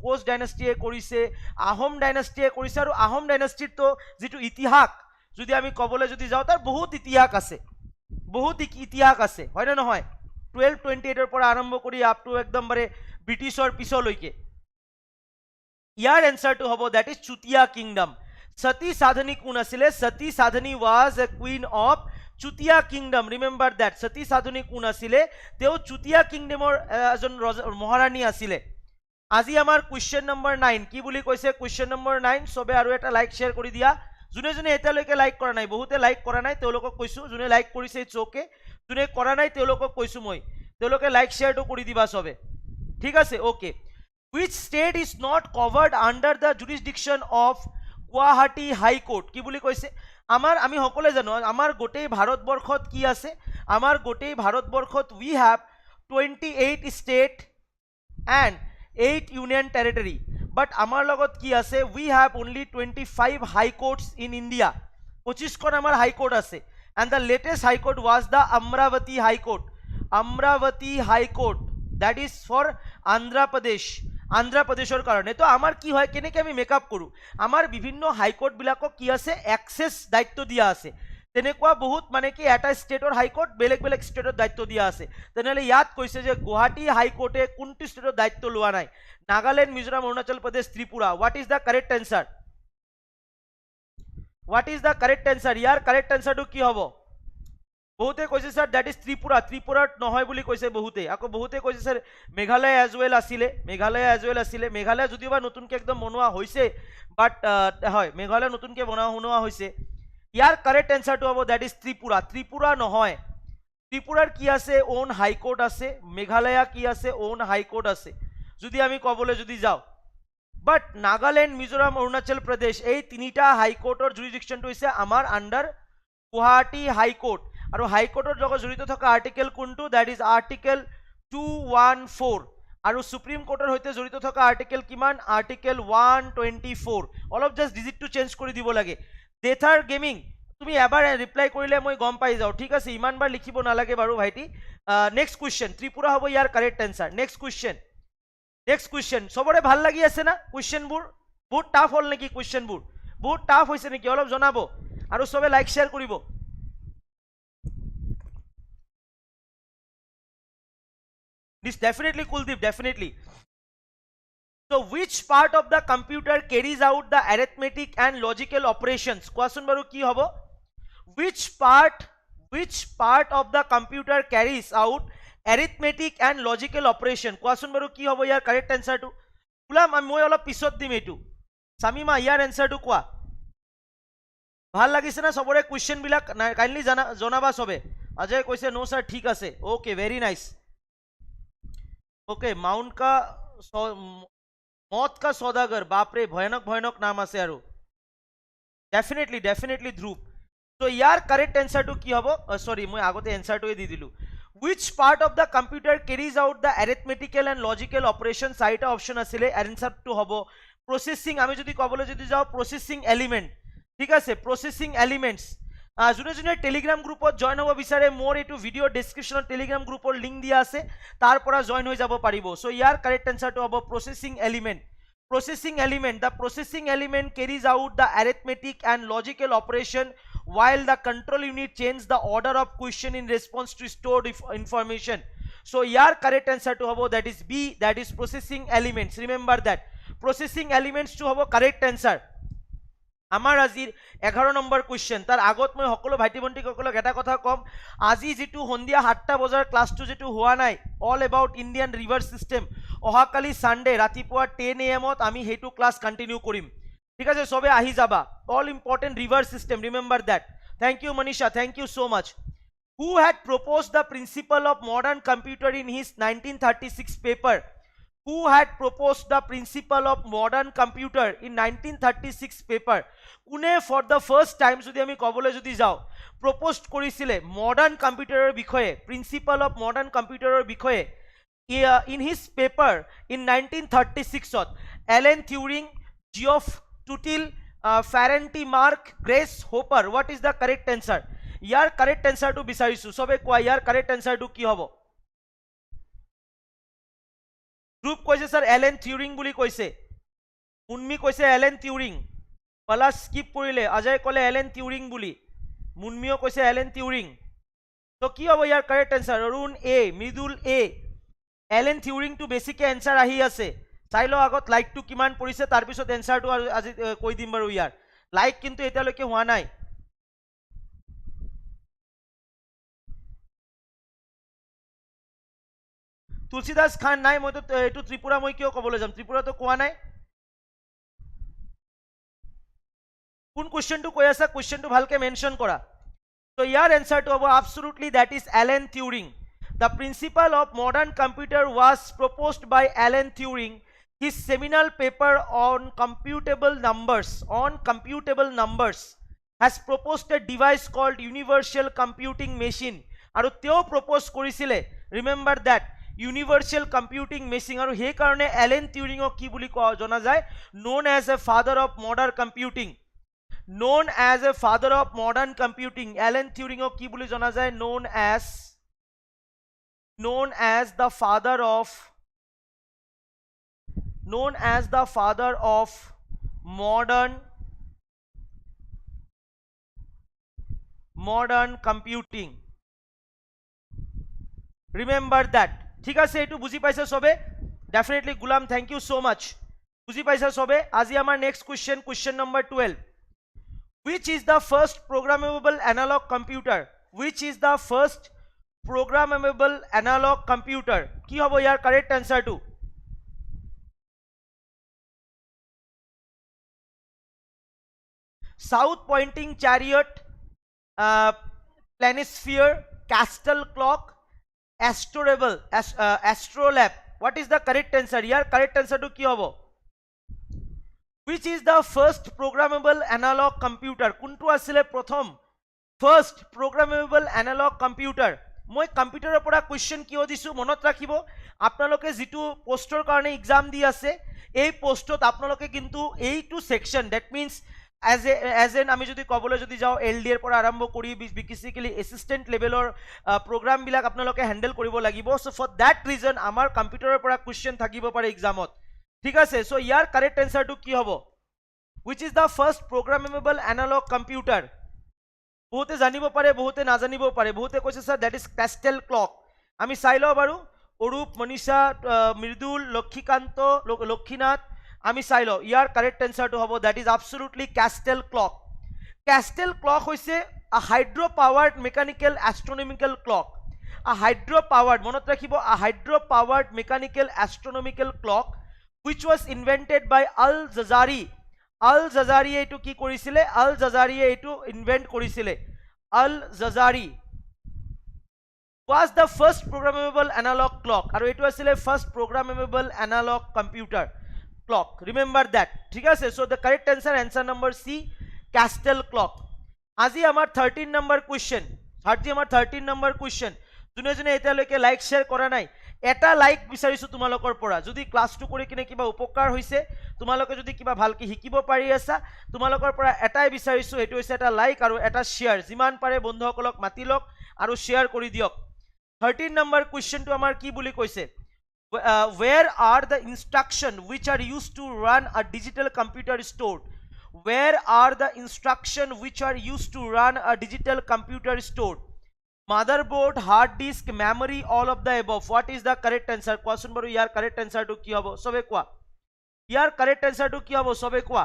কোচ ডাইনেষ্টিয়ে কৰিছে, আহোম ডাইনেষ্টিয়ে কৰিছে। আৰু আহোম ডাইনেষ্টিৰতো যিটো ইতিহাস যদি আমি ক'বলৈ যদি যাওঁ, তাৰ বহুত ইতিহাস আছে, বহুত ইতিহাস আছে, হয়নে নহয়? 1228 পৰা আৰম্ভ কৰি আপ টু একদমবাৰে ব্ৰিটিছৰ পিছলৈকে। ইয়াৰ এনসাৰটো হ'ব that is Chutia kingdom. Sati Sadhani কোন আছিলে? Sati Sadhani was a queen of Chutia kingdom. Remember that. Sati Sadhani কোন আছিলে? তেওঁ চুতীয়া কিংডমৰ এজন মহাৰাণী আছিলে। আজি আমাৰ কুৱেশ্যন নম্বৰ 9 কি বুলি কৈছে? কুৱেশ্যন নম্বৰ 9 সবে আৰু এটা লাইক শ্বেয়াৰ কৰি দিয়া। যোনে যোনে এতিয়ালৈকে লাইক কৰা নাই, বহুতে লাইক কৰা নাই, তেওঁলোকক কৈছোঁ। যোনে লাইক কৰিছে ইটছ অ'কে, যোনে কৰা নাই তেওঁলোকক কৈছোঁ মই, তেওঁলোকে লাইক শ্বেয়াৰটো কৰি দিবা সবে, ঠিক আছে? Okay. Which state is not covered under the jurisdiction of Guwahati High Court? কি বুলি কৈছে? আমি সকলোৱে জানো আমাৰ গোটেই ভাৰতবৰ্ষত কি আছে? আমাৰ গোটেই ভাৰতবৰ্ষত we have 28 state and 8 union territory. But আমাৰ লগত কি আছে? We have only 25 high courts in India. 25খন আমাৰ হাই কোৰ্ট আছে। And the latest high court was the Amravati High Court. Amravati High Court, that is for Andhra Pradesh. আন্ধ্ৰ প্ৰদেশৰ কাৰণে। তো আমাৰ কি হয়, কেনেকৈ আমি মেকআপ কৰোঁ? আমাৰ বিভিন্ন হাইকোৰ্টবিলাকক কি আছে? এক্সেছ দায়িত্ব দিয়া আছে। তেনেকুৱা বহুত মানে কি এটা ষ্টেটৰ হাইকোৰ্ট বেলেগ বেলেগ ষ্টেটত দায়িত্ব দিয়া আছে। তেনেহ'লে ইয়াত কৈছে যে গুৱাহাটী হাইকোৰ্টে কোনটো ষ্টেটৰ দায়িত্ব লোৱা নাই? Nagaland, Mizoram, Arunachal Pradesh, Tripura. What is the correct answer? What is the correct answer? ইয়াৰ কাৰেক্ট এনসাৰটো কি হ'ব? বহুতে কৈছে স্যার দ্যাট ইজ ত্রিপুরা, ত্রিপুরাত নহয় বুলি কৈছে বহুতে। আকৌ বহুতে কৈছে স্যার মেঘালয় এজ ওয়েল আছিলে, মেঘালয় এজ ওয়েল আছিলে। মেঘালয় যদিও বা নতুনকৈ একদম বনোৱা হৈছে, বাট হয় মেঘালয় নতুনকৈ বনোৱা হৈছে। ইয়াৰ কাৰেক্ট এনসাৰটো হ'ব দ্যাট ইজ ত্ৰিপুৰা। ত্ৰিপুৰা নহয়, ত্ৰিপুৰাৰ কি আছে? ওন হাইকোৰ্ট আছে। মেঘালয় কি আছে? ওন হাইকোৰ্ট আছে, যদি আমি ক'বলৈ যদি যাওঁ। বাট নাগালেণ্ড, মিজোৰাম, অৰুণাচল প্ৰদেশ এই তিনিটা হাইকোৰ্টৰ জুৰিডিকশ্যনটো হৈছে আমাৰ আণ্ডাৰ গুৱাহাটী হাইকোৰ্ট। আৰু হাইকোৰ্টৰ লগত জড়িত থকা আৰ্টিকেল কোনটো? That is article 214। আৰু সুপ্ৰিম কোৰ্টৰ সৈতে জড়িত থকা আৰ্টিকেল কিমান? আৰ্টিকেল 124। অলপ জাষ্ট ডিজিটটো চেঞ্জ কৰি দিব লাগে। ডেথাৰ গেমিং তুমি এবাৰ ৰিপ্লাই কৰিলে মই গম পাই যাও ঠিক আছে ইমান বাৰ লিখিব নালাগে বাৰু ভাইটি নেক্সট কোৱেশ্চন ত্ৰিপুৰা হ'ব ইয়াৰ কাৰেক্ট আনসাৰ নেক্সট কোৱেশ্চন সবৰে ভাল লাগি আছে না কোৱেশ্চনবোৰ বহুত টাফ হল নেকি কোৱেশ্চনবোৰ বহুত টাফ হৈছে নেকি অলপ জনাব আৰু সবে লাইক শেয়াৰ কৰিব This definitely Kuldeep, definitely. So which part of the computer carries out the arithmetic and logical operations? Question baru ki hobo? Which part of the computer carries out arithmetic and logical operation? Question baru ki hobo yar correct answer to? Gulam moi olop pisot dim etu. Samima yar answer to kwa? ভাল লাগিছে না সবৰে কোৱেশ্চন বিলাক কাইন্ডলি জনাবা সবে অজয় কৈছে নো স্যার ঠিক আছে okay very nice okay mount का मौत का सौदागर बाप रे भयानक भयानक नाम আছে আৰু डेफिनेटली ध्रुव तो यार करेक्ट आंसर टू কি হ'ব সরি মই আগতে आंसरটো দি দিলু which part of the computer carries out the arithmetical and logical operations চাৰিটা অপশন আছিল आंसरটো হ'ব প্রসেসিং আমি যদি কবলে যদি যাও প্রসেসিং এলিমেন্ট ঠিক আছে প্রসেসিং এলিমেন্টস যোনে যোনে টেলিগ্রাম গ্ৰুপত জয়েন হ'ব বিচাৰে মোৰ এটো ভিডিও ডেসক্ৰিপচনত টেলিগ্ৰাম গ্ৰুপৰ লিংক দিয়া আছে তাৰ পৰা জয়েন হৈ যাব পাৰিব সো ইয়াৰ কাৰেক্ট আনসাৰটো হ'ব processing element the processing element carries out the arithmetic and logical operation while the control unit changes the order of question in response to stored information so ইয়াৰ কারেক্ট আনসারটো হ'ব that is B that is processing elements remember that processing elements to হ'ব কারেক্ট আনসার আমার আজির 11 নম্বর কোয়েশ্চন তার আগত মই সকলো ভাইটি ভন্টি সকলক এটা কথা কম আজি যেটো সন্ধিয়া 7টা বজাৰ ক্লাসটো যেটো হোৱা নাই all about Indian river system অহাকালি সানডে ৰাতিপুৱা 10 am আমি হেতু ক্লাস কন্টিনিউ কৰিম ঠিক আছে সবে আহি যাবা all important river system remember that thank you Manisha thank you so much who had proposed the principle of modern computer in his 1936 paper who had proposed the principle of modern computer in 1936 paper কোনে for the first time যদি আমি কবলে যদি যাও প্রপোজড কৰিছিলে মডাৰ্ন কম্পিউটাৰৰ বিষয়ে প্ৰিন্সিপল অফ মডাৰ্ন কম্পিউটাৰৰ বিষয়ে in his paper in 1936 ত Alan Turing Geoff Tootill Ferranti Mark Grace Hopper what is the correct answer ইয়াৰ কাৰেক্ট আনসাৰটো বিচাৰিছো সবে কোৱা ইয়াৰ কাৰেক্ট আনসাৰটো কি হ'ব গ্ৰুপ কৈছে স্যাৰ এলেন টিউৰিং বুলি কৈছে মুনমি কৈছে এলেন টিউৰিং পলা স্কিপ কৰিলে অজয় কলে এলেন টিউৰিং বুলি মুনমিও কৈছে এলেন টিউৰিং তো কি হ'ব ইয়াৰ কাৰেক্ট আনসাৰ অৰুণ এ মৃদুল এ এলেন টিউৰিং টু বেসিকে আনসাৰ আহি আছে চাইলো আগত লাইকটো কিমান পৰিছে তাৰ পিছত আনসাৰটো আজি কৈ দিম বাৰু ইয়াৰ লাইক কিন্তু এতিয়ালৈকে হোৱা নাই তুলসীদাস খান নাই মই তো এটো ত্ৰিপুৰা মই কিয় কবলে যাম ত্ৰিপুৰা তো কোৱা নাই কোন কোশ্চেনটো কৈ আছে কোশ্চেনটো ভালকে মেনশন কৰা তো ইয়াৰ আনসারটো হ'ব absolutely that is Alan Turing the principle of modern computer was proposed by Alan Turing his seminal paper on computable numbers has proposed a device called universal computing machine আৰু তেও propose কৰিছিলে remember that universal computing machine আৰু হে কাৰণে এলেন টিউৰিংক কি বুলি কোৱা জনা যায় known as a father of modern computing এলেন টিউৰিংক কি বুলি জনা যায় known as the father of modern computing remember that ঠিক আছে এটু বুঝি পাইছে সবে definitely Gulam thank you so much বুঝি পাইছে সবে আজি আমার next question number 12 which is the first programmable analog computer কি হবো ইয়ার কারেক্ট আনসার টু south pointing chariot planisphere castle clock astrolab what is the correct answer here correct answer to ki hobo which is the first programmable analog computer kuntu asile prothom first programmable analog computer moi computer opora question kiyo disu monot rakhibo apnaloke jitu postor karone exam di ase ei postot apnaloke kintu ei to section that means as an আমি যদি ক'বলৈ যদি যাওঁ LD এৰ পৰা আৰম্ভ কৰি বেসিক্যালি এসিস্টেন্ট লেভেলৰ প্ৰগ্ৰাম বিলাক আপোনালোকে হ্যান্ডেল কৰিব লাগিব সো ফৰ দ্যাট ৰিজন আমাৰ কম্পিউটাৰৰ পৰা কোৱেশ্চন থাকিব পাৰে এক্সামত ঠিক আছে সো ইয়াৰ কাৰেক্ট এনসাৰটো কি হ'ব which is the first programmable analog computer বহুতে জানিব পাৰে বহুতে নাজানিব পাৰে বহুতে কৈছে sir that is castle clock আমি চাই লও বাৰু অৰূপ মনীষা মৃদুল লক্ষীকান্ত লক্ষীনাথ আমি চাই লও ইয়াৰ কারেক্ট এনসারটো হ'ব that is absolutely castle clock castle clock হৈছে a hydro powered mechanical astronomical clock a hydro powered মনত ৰাখিব a hydro powered mechanical astronomical clock which was invented by Al-Jazari এইটো কি কৰিছিলে Al-Jazari এইটো ইনভেন্ট কৰিছিলে Al-Jazari was the first programmable analog clock আৰু এইটো আছিল first programmable analog computer clock remember that ঠিক আছে so the correct answer number C Castle clock আজি আমাৰ 13 number question যোনে যোনে এতিয়ালৈকে লাইক শেয়াৰ কৰা নাই এটা লাইক বিচাৰিছো তোমালোকৰ পৰা যদি ক্লাছটো কৰি কিনে কিবা উপকাৰ হৈছে তোমালোকে যদি কিবা ভালকে শিকিব পাৰি আছা তোমালোকৰ পৰা এটাই বিচাৰিছো এটো হৈছে এটা লাইক আৰু এটা শেয়াৰ যিমান পাৰে বন্ধুসকলক মাতি লওক আৰু শেয়াৰ কৰি দিয়ক 13 নম্বৰ কোৱেশ্চনটো আমাৰ কি বুলি কৈছে where are the instruction which are used to run a digital computer stored where are the instruction which are used to run a digital computer stored motherboard hard disk memory all of the above what is the correct answer question baru yar correct answer to ki hobo sobe koa yar correct answer to ki hobo sobe koa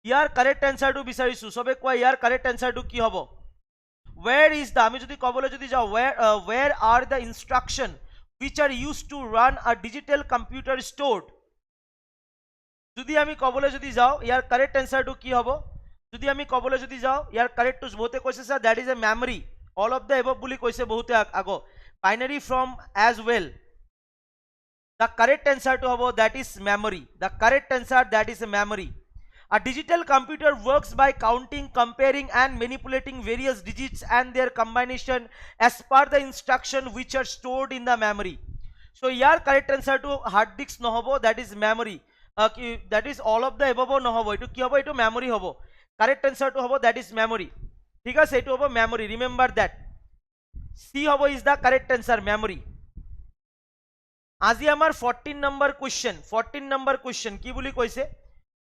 yar correct answer to bisarisu sobe koa yar correct answer to ki hobo where is the ami jodi kobole jodi jao where are the instruction which are used to run a digital computer stored jodi ami kobole jodi jao yar correct answer to ki hobo যদি আমি কবলে যদি যাও ইয়াৰ কারেক্ট টু বহুতে কৈছে sir that is a memory all of the above বুলি কৈছে বহুতে আগো binary from as well the correct answer টু হবো that is memory the correct answer that is a memory a digital computer works by counting comparing and manipulating various digits and their combination as per the instruction which are stored in the memory so ইয়ার কারেক্ট অ্যান্সার টু হার্ড ডিস্ক নহবো that is memory that is all of the above নহবো এটো কি হবো এটো মেমরি হবো correct answer to hobo that is memory ঠিক আছে এটো hobo memory remember that C hobo is the correct answer memory আজি আমার 14 number question কি বলি কইছে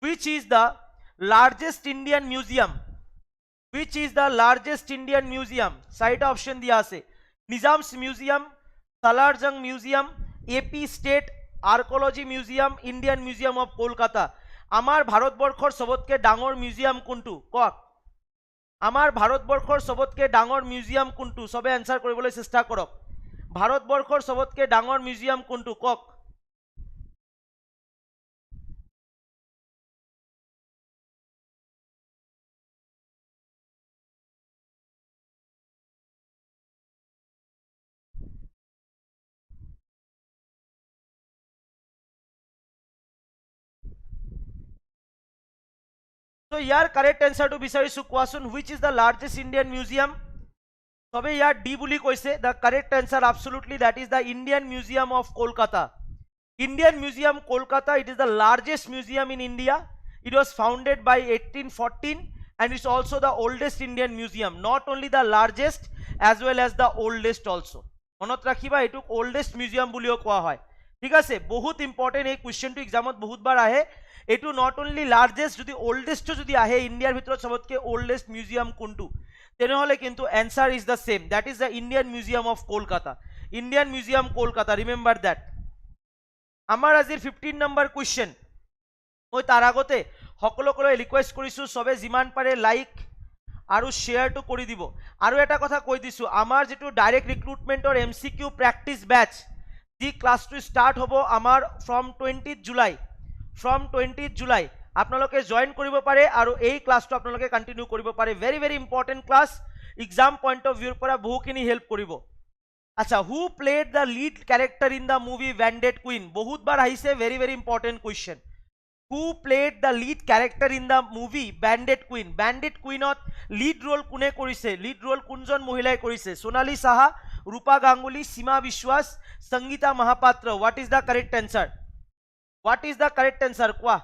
which is the largest Indian museum সাইটা অপশন দিয়া আছে Nizam's museum Salarjung museum AP state archaeology museum Indian museum of Kolkata আমার ভাৰতবৰ্ষৰ সবতকে ডাঙৰ মিউজিয়াম কোনটো কক আমাৰ ভাৰতবৰ্ষৰ সবতকে ডাঙৰ মিউজিয়াম কোনটো সবে আনসাৰ কৰিবলৈ চেষ্টা কৰক ভাৰতবৰ্ষৰ সবতকে ডাঙৰ মিউজিয়াম কোনটো কক So here correct answer to bisarisu question which is the largest Indian museum tobe here D buli koise the correct answer absolutely that is the Indian Museum of Kolkata it is the largest museum in India it was founded by 1814 and it's also the oldest Indian museum not only the largest as well as the oldest also monot rakhiba etu oldest museum bulio koa hoy ঠিক আছে বহুত ইম্পর্টেন্ট এই কোশ্চেনটো এক্সামত বহুত বার আহে এটু নট অনলি লার্জেস্ট যদি ওল্ডেস্ট যদি আহে ইন্ডিয়ার ভিতৰত সবতকে ওল্ডেস্ট মিউজিয়াম কোনটো তেনেহলে কিন্তু answer is the same that is the Indian museum of Kolkata remember that আমার আজিৰ 15 নম্বৰ কোশ্চেন মই তাৰ আগতে সকলোকলৈ ৰিকুৱেষ্ট কৰিছো সবে যিমান পাৰে লাইক আৰু শেয়াৰটো কৰি দিব আৰু এটা কথা কৈ দিছো আমাৰ যেটো ডাইৰেক্ট ৰিক্ৰুটমেন্টৰ MCQ practice batch the class টু স্টাৰ্ট হবো আমাৰ ফ্ৰম 20 জুলাই আপোনালোকে জয়েন কৰিব পাৰে আৰু এই ক্লাসটো আপোনালোকে কন্টিনিউ কৰিব পাৰে very very important class exam point of ভিউৰ পৰা বহুখিনি হেল্প কৰিব আচ্ছা who played the lead character in the movie Bandit Queen বহুত বার আহিছে very very important question who played the lead character in the movie Bandit কুইনত লিড রোল কোনে কৰিছে লিড ৰোল কোনজন মহিলাই কৰিছে সোনালী সাহা रूपा Ganguly Seema Biswas Sangita Mahapatra what is the correct answer क्वा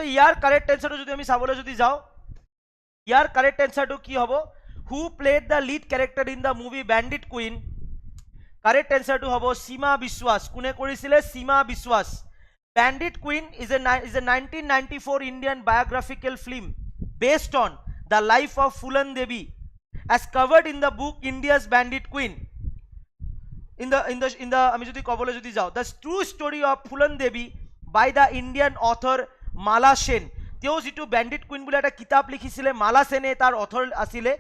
So ইয়াৰ কাৰেক্ট অ্যান্সাৰটো যদি আমি চাবলৈ যদি যাও, ইয়াৰ কারেক্ট অ্যান্সারটো কি হ'ব? Who played the lead character in the movie Bandit Queen? কারেক্ট অ্যান্সারটো হ'ব সীমা বিশ্বাস। কোনে কৰিছিলে? সীমা বিশ্বাস। Bandit Queen is a 1994 Indian biographical film based on the life of Phulan Devi as covered in the book India's Bandit Queen. In the আমি যদি কবলৈ যদি যাও, the true story of Phulan Devi by the Indian author Mala Sen. তেওঁ যেটো Bandit Queen বুলি এটা কিতাপ লিখিছিলে, মালা সেনে তাৰ অথৰ আছিলে,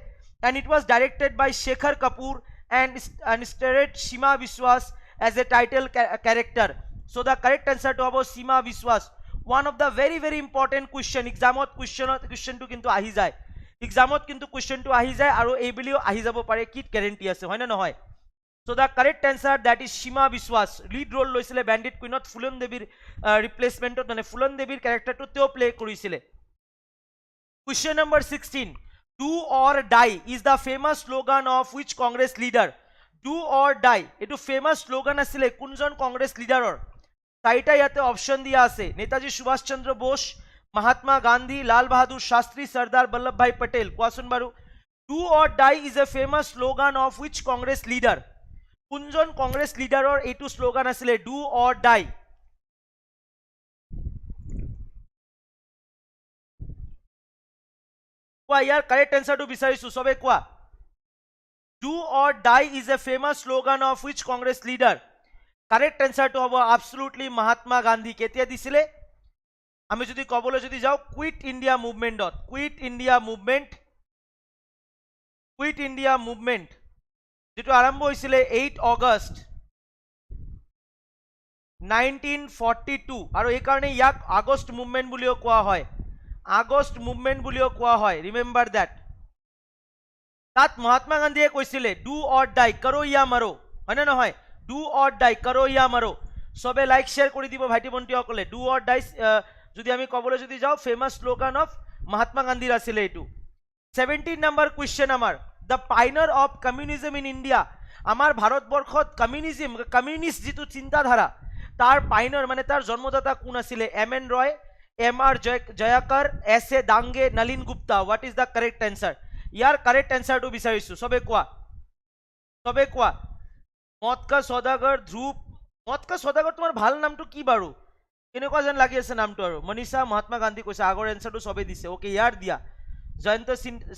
and it was directed by Shekhar Kapoor and starred Seema Biswas as a title character. So the correct answer to hobo Seema Biswas. One of the very very important question exam question to kintu ahi jay, exam kintu question to ahi jay aru ei buliও ahi jabo pare, kit guarantee ase hoy na nohoy. So the correct answer that is Seema Biswas. Lead role loisile Bandit Queen ot Phulan Deviৰ replacement ot mane Phulan Deviৰ character to teo play korisile. Question number 16. Do or die is the famous slogan of which Congress leader? Do or die etu famous slogan asile kunjon Congress leader or? চাৰিটা ইয়াতে অপশন দিয়া আছে, নেতাজী সুভাষ চন্দ্র বোস, মহাত্মা গান্ধী, লাল বাহাদুর শাস্ত্রী, সর্দার বল্লভ ভাই পটেল। কোৱাচোন বাৰু, do or die is a famous slogan of which Congress leader? কোনজন কংগ্ৰেস লিডাৰৰ এইটো স্লোগান আছিলে ডু অৰ ডাই? কোৱা, ইয়াৰ কাৰেক্ট এনসাৰটো বিচাৰিছো, সবে কোৱা। Do or die is a famous slogan of which Congress leader? Correct অ্যান্সারটো হ'ব absolutely মহাত্মা গান্ধী। কেতিয়া দিছিলে? আমি যদি কবলৈ যদি যাও কুইট ইন্ডিয়া মুভমেন্টত, কুইট ইন্ডিয়া মুভমেন্ট যেটো আৰম্ভ হৈছিলে 8 আগষ্ট 1942 আৰু এই কাৰণে ইয়াক আগষ্ট মুভমেন্ট বুলিও কোৱা হয়, আগষ্ট মুভমেন্ট বুলিও কোৱা হয়, ৰিমেম্বাৰ দ্যাট। তাত মহাত্মা গান্ধীয়ে কৈছিলে ডু অর ডাই, করো ইয়া মারো, হয় না নহয়? ডু অর ডাই, করো ইয়া মারো। সবে লাইক শেয়ার করে দিব ভাইটি বন্টি সকলে। ডু অর ডাই যদি আমি কবলৈ যদি যাও ফেমাস স্লোগান অফ মহাত্মা গান্ধীৰ আছিলে এইটো। 17 নাম্বার কোয়েশ্চন আমার, the pioneer of communism in India. আমার ভারতবর্ষত কমিউনিস্ট যেটো চিন্তাধারা তার পাইনার মানে তার জন্মদাতা কোন আছিলে? M N Roy, M R Jayakar, S A Dange, Nalin Gupta. What is the correct answer? ইয়ার কারেক্ট অ্যান্সারটো বিচাৰিছো, সবে কোৱা, সবে কোৱা। মতকা সদাগৰ, ধ্ৰুব। মতকা সদাগৰ তোমাৰ ভাল নামটো কি বাৰু? কেনেকুৱা যেন লাগি আছে নামটো আৰু? মনীষা মহাত্মা গান্ধী কৈছে, আগৰ এনসাৰটো সবে দিছে। ওকে, ইয়াৰ দিয়া জয়ন্ত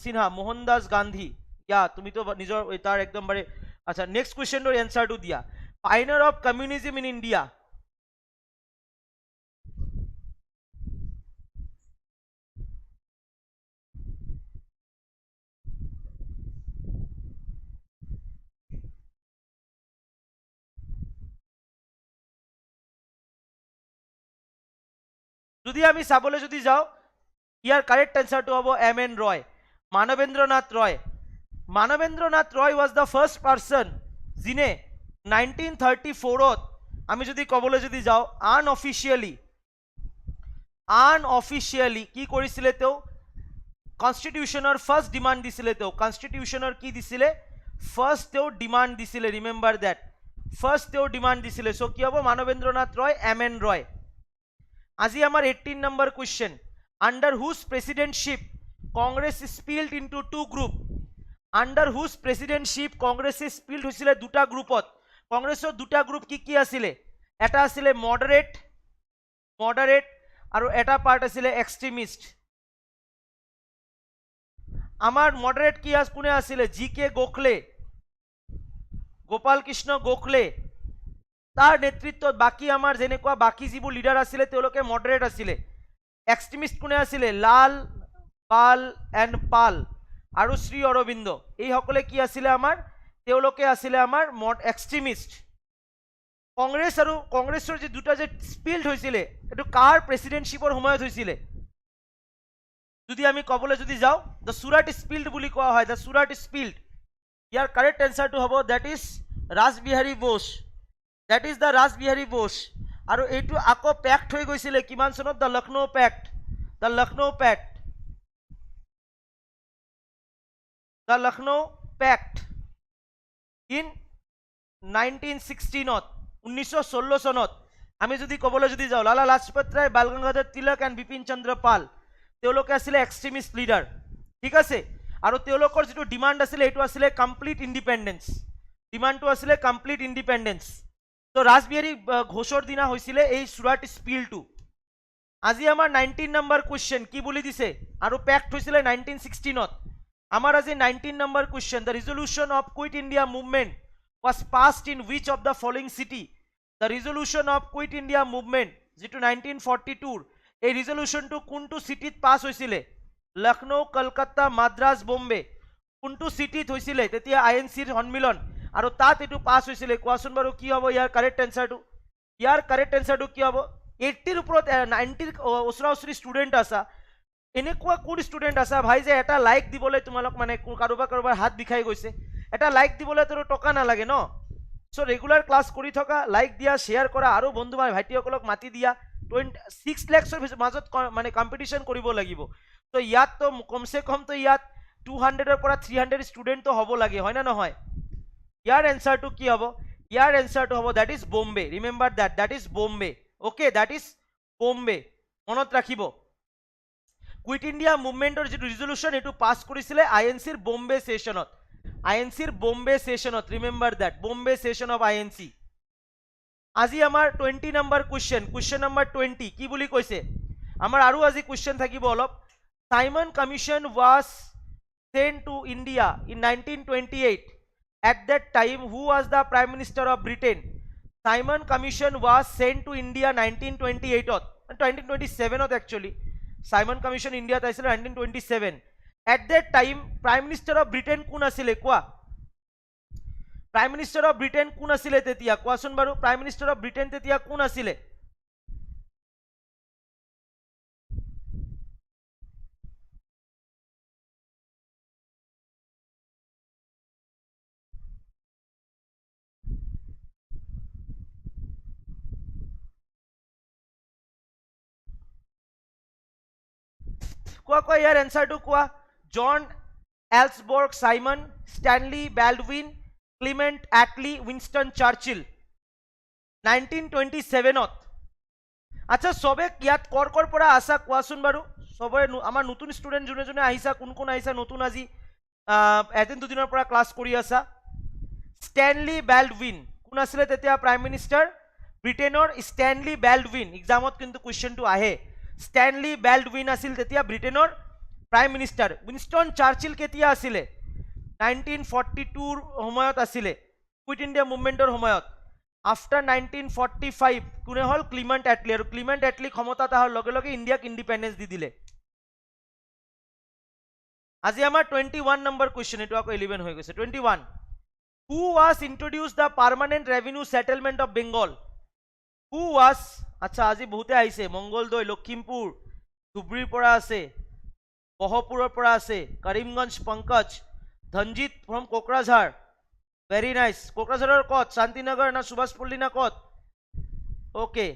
সিনহা, মোহনদাস গান্ধী। ইয়া তুমি তো নিজৰ তাৰ একদম বাৰে। আচ্ছা, নেক্সট কোয়েশ্চনৰ এনসাৰটো দিয়া। Pioneer of communism in India. যদি আমি চাবলৈ যদি যাও ইয়াৰ কারেক্ট অ্যান্সারটো হ'ব M N Roy, Manabendranath Roy. Manabendranath Roy was the first person যিনে 1934ত আমি যদি কবলৈ যদি যাও আনঅফিচিয়ালি কি কৰিছিলে? তেওঁ কনস্টিটিউশনৰ ফাৰ্স্ট ডিমান্ড দিছিলে। তেওঁ কনস্টিটিউশনৰ কি দিছিলে? ফার্স্ট তেওঁ ডিমান্ড দিছিলে, রিমেম্বার দ্যাট। ফার্স্ট তেওঁ ডিমান্ড দিছিলে। সো কি হ'ব? Manabendranath Roy, M N Roy. আজি আমার 18 number question, under whose presidentship Congress spilled into two group. Under whose presidentship Congress spilled হৈছিলে দুটা গ্রুপত। কংগ্ৰেসৰ দুটা গ্ৰুপ কি কি আছিলে? এটা আছিলে মডাৰেট আৰু এটা পার্ট আছিলে এক্সট্রিমিস্ট। আমার মডারেট কি কোনে আছিলে? জি কে গোখলে, গোপাল কৃষ্ণ গোখলে। তার নেতৃত্বত বাকি আমার যেনেকুৱা বাকি যিবোৰ লিডাৰ আছিলে তেওঁলোকে মডাৰেট আছিলে। এক্সট্ৰিমিস্ট কোনে আছিলে? লাল, পাল এন্ড পাল আৰু শ্ৰী অৰবিন্দ। এই সকলে কি আছিলে আমাৰ? তেওঁলোকে আছিলে আমাৰ এক্সট্ৰিমিস্ট। কংগ্ৰেস আৰু কংগ্ৰেসৰ যে দুটা যে স্পিল্ড হৈছিলে এটো কাৰ প্ৰেসিডেন্টশিপৰ সময়ত হৈছিলে? যদি আমি কবলৈ যদি যাও দ্য সুৰাট স্পিল্ড বুলি কোৱা হয়, দ্য সুৰাট স্পিল্ড। ইয়াৰ কাৰেক্ট অ্যান্সাৰটো হ'ব that is Rashbehari Bose, that is the Rashbehari Bose. আৰু এইটো আকৌ পেক্ট হৈ গৈছিলে কিমান চনত? The Lucknow pact, the Lucknow pact, the Lucknow pact in 1916 1916 চনত। আমি যদি ক'বলৈ যদি যাওঁ লালা লাজপত ৰায়, বাল গংগাধৰ তিলক এণ্ড বিপিন চন্দ্ৰ পাল, তেওঁলোকে আছিলে এক্সট্ৰিমিষ্ট লিডাৰ, ঠিক আছে। আৰু তেওঁলোকৰ যিটো ডিমাণ্ড আছিলে এইটো আছিলে কমপ্লিট ইণ্ডিপেণ্ডেঞ্চ, ডিমাণ্ডটো আছিলে কমপ্লিট ইণ্ডিপেণ্ডেঞ্চ। তো ৰাজবিহাৰী ঘোষৰ দিনা হৈছিলে এই চুৰাট স্পিলটো। আজি আমাৰ 19 নম্বৰ কুৱেশ্যন কি বুলি দিছে, আৰু পেক্ট হৈছিলে 1916ত। আমাৰ আজি 19 number question, the resolution of quit India movement was passed in which of the following city? The resolution of quit India movement যেটো 1942 এই রিজলিউশনটো কোনটো সিটিত পাস হৈছিলে? লখনৌ, কলকাতা, মাদ্ৰাজ, বোম্বে, কোনটো সিটিত হৈছিলে তেতিয়া আইএনসিৰ সন্মিলন আৰু তাত এটো পাস হৈছিলে? কোৱাচোন বাৰু কি হ'ব ইয়াৰ কাৰেক্ট এনসাৰটো? ইয়াৰ কাৰেক্ট এনসাৰটো কি হ'ব? 80 ৰ ওপৰত 90 ওচৰা-ওচৰি ষ্টুডেন্ট আছা, এনেকুৱা কোন ষ্টুডেন্ট আছা ভাই যে এটা লাইক দিবলৈ তোমালোক মানে কাৰোবাৰ হাত বিখাই গৈছে, এটা লাইক দিবলৈ তোৰ টকা নালাগে ন। সো ৰেগুলাৰ ক্লাছ কৰি থকা, লাইক দিয়া, শ্বেয়াৰ কৰা আৰু বন্ধু ভাইটিসকলক মাতি দিয়া। 6 লাখৰ মাজত মানে কম্পিটিশন কৰিব লাগিব। তো ইয়াত তো কমসে কম তো ইয়াত 200 পৰা 300 ষ্টুডেন্ট তো হ'ব লাগে, হয় না নহয়? ইয়াৰ এনসাৰটো কি হ'ব? ইয়াৰ এনসাৰটো হ'ব that is Bombay. Remember that is Bombay. Okay, that is Bombay, মনত ৰাখিব। কুইট ইণ্ডিয়া মুভমেণ্টৰ যিটো ৰিজলিউশ্যন এইটো পাছ কৰিছিলে আইএনচিৰ বোম্বে সেশনত, আইএনচিৰ বোম্বে সেশনত। Remember that, Bombay session of INC. আজি আমাৰ 20 নম্বৰ কুৱেশ্যন, কুৱেশ্যন নম্বৰ 20 কি বুলি কৈছে? আমাৰ আৰু আজি কুৱেশ্যন থাকিব অলপ। Simon commission was sent to India in 1928. At that time, who was the Prime Minister of Britain? Simon Commission was sent to India 1928 1927 actually. Simon Commission India তাইছিল 1927. At that time, Prime Minister of Britain কোন আছিলে কোৱা? Prime Minister of Britain কোন আছিলে তেতিয়া? কোৱাচোন বাৰু, Prime Minister of Britain তেতিয়া কোন আছিলে? কোৱা ইয়াৰ এনসাৰটো কোৱা। John Allsebrook, Simon, Stanley Baldwin, Clement Attlee, Winston Churchill 1927ত। আচ্ছা সবে ইয়াত কৰ পৰা আছা কোৱাচোন বাৰু? সবৰে আমাৰ নতুন ষ্টুডেন্ট যোনে আহিছা, কোন আহিছা নতুন আজি এদিন দুদিনৰ পৰা ক্লাছ কৰি আছা? স্ট্যানলি বাল্ডউইন কোন আছিলে তেতিয়া প্ৰাইম মিনিষ্টাৰ ব্ৰিটেইনৰ? স্ট্যানলি বাল্ডউইন, এক্সামত কিন্তু কুৱেশ্যনটো আহে। স্ট্যানলি বাল্ডউইন আছিল তেতিয়া ব্ৰিটেইনৰ প্ৰাইম মিনিষ্টাৰ। উইনস্টন চাৰ্চিল কেতিয়া আছিলে? 1942 সময়ত আছিলে, কুইট ইণ্ডিয়া মুভমেণ্টৰ সময়ত। আফটাৰ 1945 কোনে হ'ল? Clement Attlee. আৰু ক্লিমেন্ট অ্যাটলি ক্ষমতাত অহাৰ লগে লগে ইণ্ডিয়াক ইণ্ডিপেণ্ডেঞ্চ দি দিলে। আজি আমাৰ 21 নম্বৰ কুৱেশ্যন, এইটো আকৌ 11 হৈ গৈছে। 21, who was introduce the permanent revenue settlement of Bengal? Who was? আচ্ছা আজি বহুতে আহিছে, মংগলদৈ, লখিমপুৰ, ধুবুৰীৰ পৰা আছে, বহপুৰৰ পৰা আছে, Karimganj Pankaj, Dhanjit from Kokrajhar, very nice. কোকৰাঝাৰৰ ক'ত? শান্তিনগৰ না সুভাষপল্লী না ক'ত? ওকে,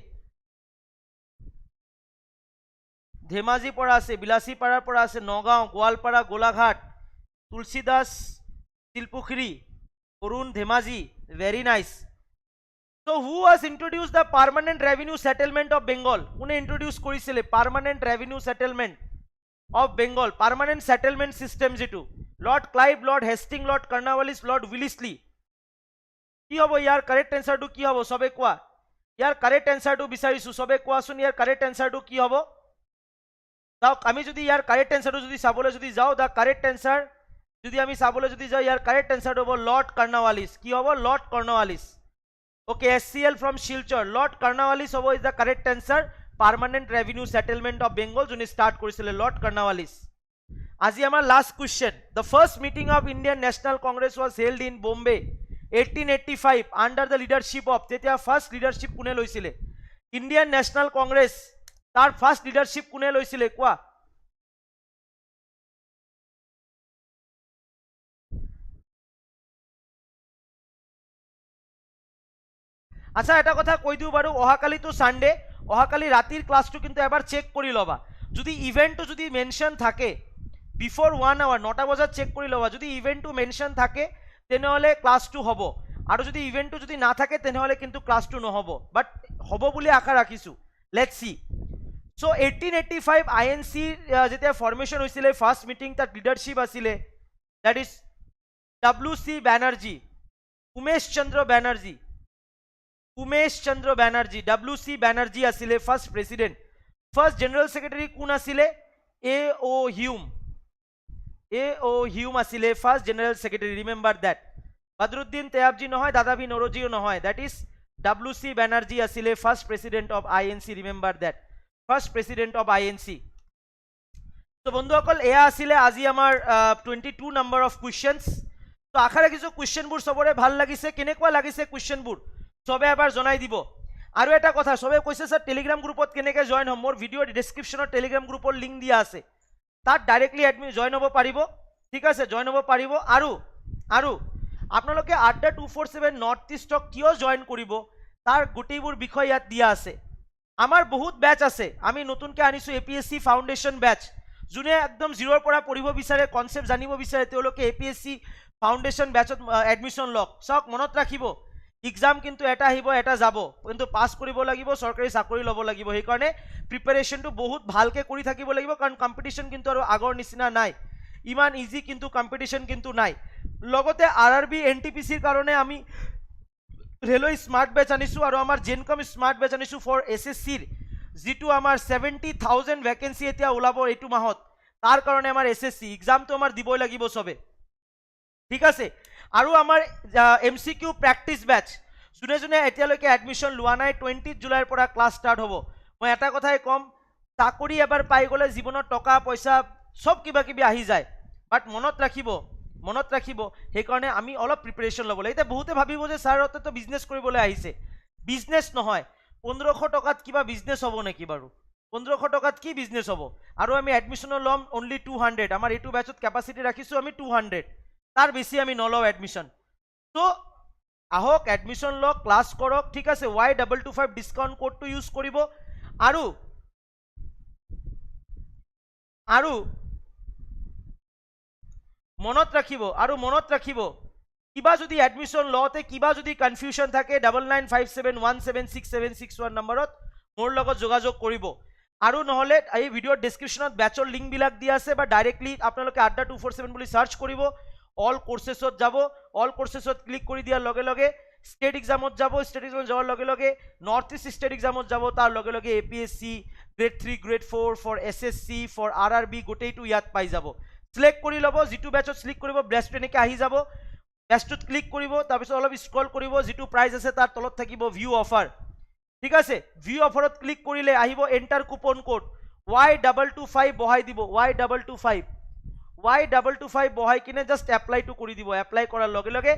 ধেমাজিৰ পৰা আছে, বিলাসীপাৰাৰ পৰা আছে, Nagaon, Goalpara, Golaghat, Tulsidas, Silpukhuri, Arun, Dhemaji, very nice. So who was introduced the permanent revenue settlement of Bengal? কোনে introduce কৰিছিলে permanent revenue settlement of Bengal? permanent settlement system যেটো lord Clive, lord Hastings, lord Cornwallis, lord Wellesley. কি হ'ব ইয়াৰ কাৰেক্ট এনসাৰটো? কি হ'ব সবে কোৱা? ইয়াৰ কাৰেক্ট এনসাৰটো বিচাৰিছো, সবে কোৱাচোন ইয়াৰ কাৰেক্ট এনসাৰটো কি হ'ব? চাওক আমি যদি ইয়াৰ কাৰেক্ট এনসাৰটো যদি চাবলৈ যদি যাওঁ, দা কাৰেক্ট এনসাৰ যদি আমি চাবলৈ যদি যাওঁ, ইয়াৰ কাৰেক্ট এনসাৰটো হ'ব লৰ্ড কৰ্ণৱালিছ। কি হ'ব? Lord Cornwallis. Okay, SCL from Silchar, Lord Cornwallis is the correct answer. Permanent revenue settlement of Bengal jone start korisile Lord Cornwallis. Aji amar last question. The first meeting of Indian National Congress was held in Bombay 1885 under the leadership of tetia first leadership kune loisile? Indian National Congress tar first leadership kune loisile koa? আচ্ছা এটা কথা কৈ দিও বাৰু, অহাকালি তো সানডে, অহাকালি ৰাতিৰ ক্লাছটো কিন্তু এবাৰ চেক কৰি লবা। যদি ইভেন্টটো যদি মেনশন থাকে বিফোৰ 1 আওয়াৰ 9টা বজাত চেক কৰি লবা। যদি ইভেন্টটো মেনশন থাকে তেনেহলে ক্লাছটো হ'ব, আৰু যদি ইভেন্টটো যদি না থাকে তেনেহলে কিন্তু ক্লাছটো নহব। বাট হ'ব বুলি আশা ৰাখিছোঁ লেটছ সি সো 1885 INC যেতিয়া ফৰ্মেশ্যন হৈছিলে ফাৰ্ষ্ট মিটিং তাত লিডাৰশ্বিপ আছিলে that is WC Banerjee Umesh Chandra Banerjee WC Banerjee আছিলে first president first general secretary কোন আছিলে A.O. Hume আছিলে first general secretary remember that Badruddin Tyabji নহয় দাদাভি নৰোজীও নহয় দ্যাট ইজ WC বেনাৰ্জী আছিলে first president of INC remember that first president of INC তো বন্ধুসকল এয়া আছিলে আজি আমাৰ 22 নম্বৰ অফ কুৱেশ্যনছ তো আশা ৰাখিছোঁ কুৱেশ্যনবোৰ চবৰে ভাল লাগিছে কেনেকুৱা লাগিছে কুৱেশ্যনবোৰ চবে এবাৰ জনাই দিব আৰু এটা কথা চবে কৈছে স্যাৰ টেলিগ্ৰাম গ্ৰুপত কেনেকৈ জইন হ'ম মোৰ ভিডিঅ'ৰ ডেছক্ৰিপশ্যনত টেলিগ্ৰাম গ্ৰুপৰ লিংক দিয়া আছে তাত ডাইৰেক্টলি জইন হ'ব পাৰিব ঠিক আছে জইন হ'ব পাৰিব আৰু আপোনালোকে আড্ডা 247 নৰ্থ ইষ্টক কিয় জইন কৰিব তাৰ গোটেইবোৰ বিষয় ইয়াত দিয়া আছে আমাৰ বহুত বেচ আছে আমি নতুনকৈ আনিছোঁ APSC ফাউণ্ডেশ্যন বেচ যোনে একদম জিৰ'ৰ পৰা পঢ়িব বিচাৰে কনচেপ্ট জানিব বিচাৰে তেওঁলোকে APSC ফাউণ্ডেশ্যন বেচত এডমিশ্যন লওক চাওক মনত ৰাখিব এক্সাম কিন্তু এটা আহিব এটা যাব কিন্তু পাছ কৰিব লাগিব চৰকাৰী চাকৰি ল'ব লাগিব সেইকাৰণে প্ৰিপাৰেশ্যনটো বহুত ভালকৈ কৰি থাকিব লাগিব কাৰণ কম্পিটিশ্যন কিন্তু আৰু আগৰ নিচিনা নাই ইমান ইজি কিন্তু কম্পিটিশ্যন কিন্তু নাই লগতে RRB NTPCৰ কাৰণে আমি ৰেলৱে স্মাৰ্ট বেচ আনিছোঁ আৰু আমাৰ জেনকম স্মাৰ্ট বেচ আনিছোঁ ফৰ SSCৰ যিটো আমাৰ 70,000 ভেকেঞ্চি এতিয়া ওলাব এইটো মাহত তাৰ কাৰণে আমাৰ SSC এক্সামটো আমাৰ দিবই লাগিব চবে ঠিক আছে আৰু আমাৰ MCQ প্ৰেক্টিছ বেচ যোনে যোনে এতিয়ালৈকে এডমিশ্যন লোৱা নাই 20 জুলাইৰ পৰা ক্লাছ ষ্টাৰ্ট হ'ব মই এটা কথাই ক'ম চাকৰি এবাৰ পাই গ'লে জীৱনত টকা পইচা সব কিবা কিবি আহি যায় বাট মনত ৰাখিব সেইকাৰণে আমি অলপ প্ৰিপাৰেশ্যন ল'ব লাগে এতিয়া বহুতে ভাবিব যে ছাৰহঁতে তো বিজনেছ কৰিবলৈ আহিছে বিজনেছ নহয় 1500 টকাত কিবা বিজনেছ হ'ব নেকি বাৰু 1500 টকাত কি বিজনেছ হ'ব আৰু আমি এডমিশ্যনো ল'ম অনলি 200 আমাৰ এইটো বেচত কেপাচিটি ৰাখিছোঁ আমি 200 তাৰ বেছি আমি নলওঁ এডমিশ্যন তো আহক এডমিশ্যন লওক ক্লাছ কৰক ঠিক আছে Y225 ডিছকাউণ্ট কোডটো ইউজ কৰিব আৰু মনত ৰাখিব কিবা যদি এডমিশ্যন লওঁতে কিবা যদি কনফিউশ্যন থাকে 9957176671 নম্বৰত মোৰ লগত যোগাযোগ কৰিব আৰু নহ'লে এই ভিডিঅ'ৰ ডেছক্ৰিপশ্যনত বেচৰ লিংকবিলাক দিয়া আছে বা ডাইৰেক্টলি আপোনালোকে আড্ডা 247 বুলি চাৰ্চ কৰিব অল কোৰ্চেছত যাব অল কোৰ্চেছত ক্লিক কৰি দিয়াৰ লগে লগে ষ্টেট এক্সামত যাব ষ্টেট এক্সামত যোৱাৰ লগে লগে নৰ্থ ইষ্ট ষ্টেট এক্সামত যাব তাৰ লগে লগে APSC grade 3 grade 4 for SSC for RRB গোটেইটো ইয়াত পাই যাব সিলেক্ট কৰি ল'ব যিটো বেচত সিলেক্ট কৰিব বেচটো এনেকৈ আহি যাব বেচটোত ক্লিক কৰিব তাৰপিছত অলপ স্ক্ৰল কৰিব যিটো প্ৰাইজ আছে তাৰ তলত থাকিব ভিউ অফাৰ ঠিক আছে ভিউ অফাৰত ক্লিক কৰিলে আহিব এণ্টাৰ কুপন কোড Y225 বহাই দিব Y225 বহাই কিনে জাষ্ট এপ্লাইটো কৰি দিব এপ্লাই কৰাৰ লগে লগে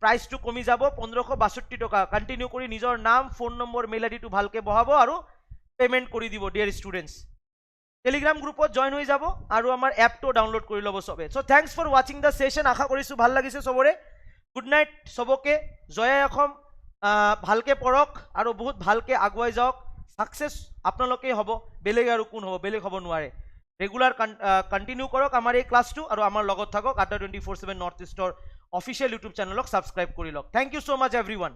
প্ৰাইচটো কমি যাব 1562 টকা কণ্টিনিউ কৰি নিজৰ নাম ফোন নম্বৰ মেইল আইডিটো ভালকৈ বহাব আৰু পেমেণ্ট কৰি দিব ডিয়াৰ ষ্টুডেণ্টছ টেলিগ্ৰাম গ্ৰুপত জইন হৈ যাব আৰু আমাৰ এপটো ডাউনলোড কৰি ল'ব চবে চ' থেংকছ ফৰ ৱাচিং দ্য ছেশ্যন আশা কৰিছোঁ ভাল লাগিছে চবৰে গুড নাইট চবকে জয় অসম ভালকৈ পঢ়ক আৰু বহুত ভালকৈ আগুৱাই যাওক ছাকচেছ আপোনালোকেই হ'ব বেলেগ আৰু কোন হ'ব বেলেগ হ'ব নোৱাৰে ৰেগুলাৰ কণ্টিনিউ কৰক আমাৰ এই ক্লাছটো আৰু আমাৰ লগত থাকক আড্ডা 247 নৰ্থ ইষ্টৰ অফিচিয়েল ইউটিউব চেনেলক ছাবস্ক্ৰাইব কৰি লওক thank you so' much everyone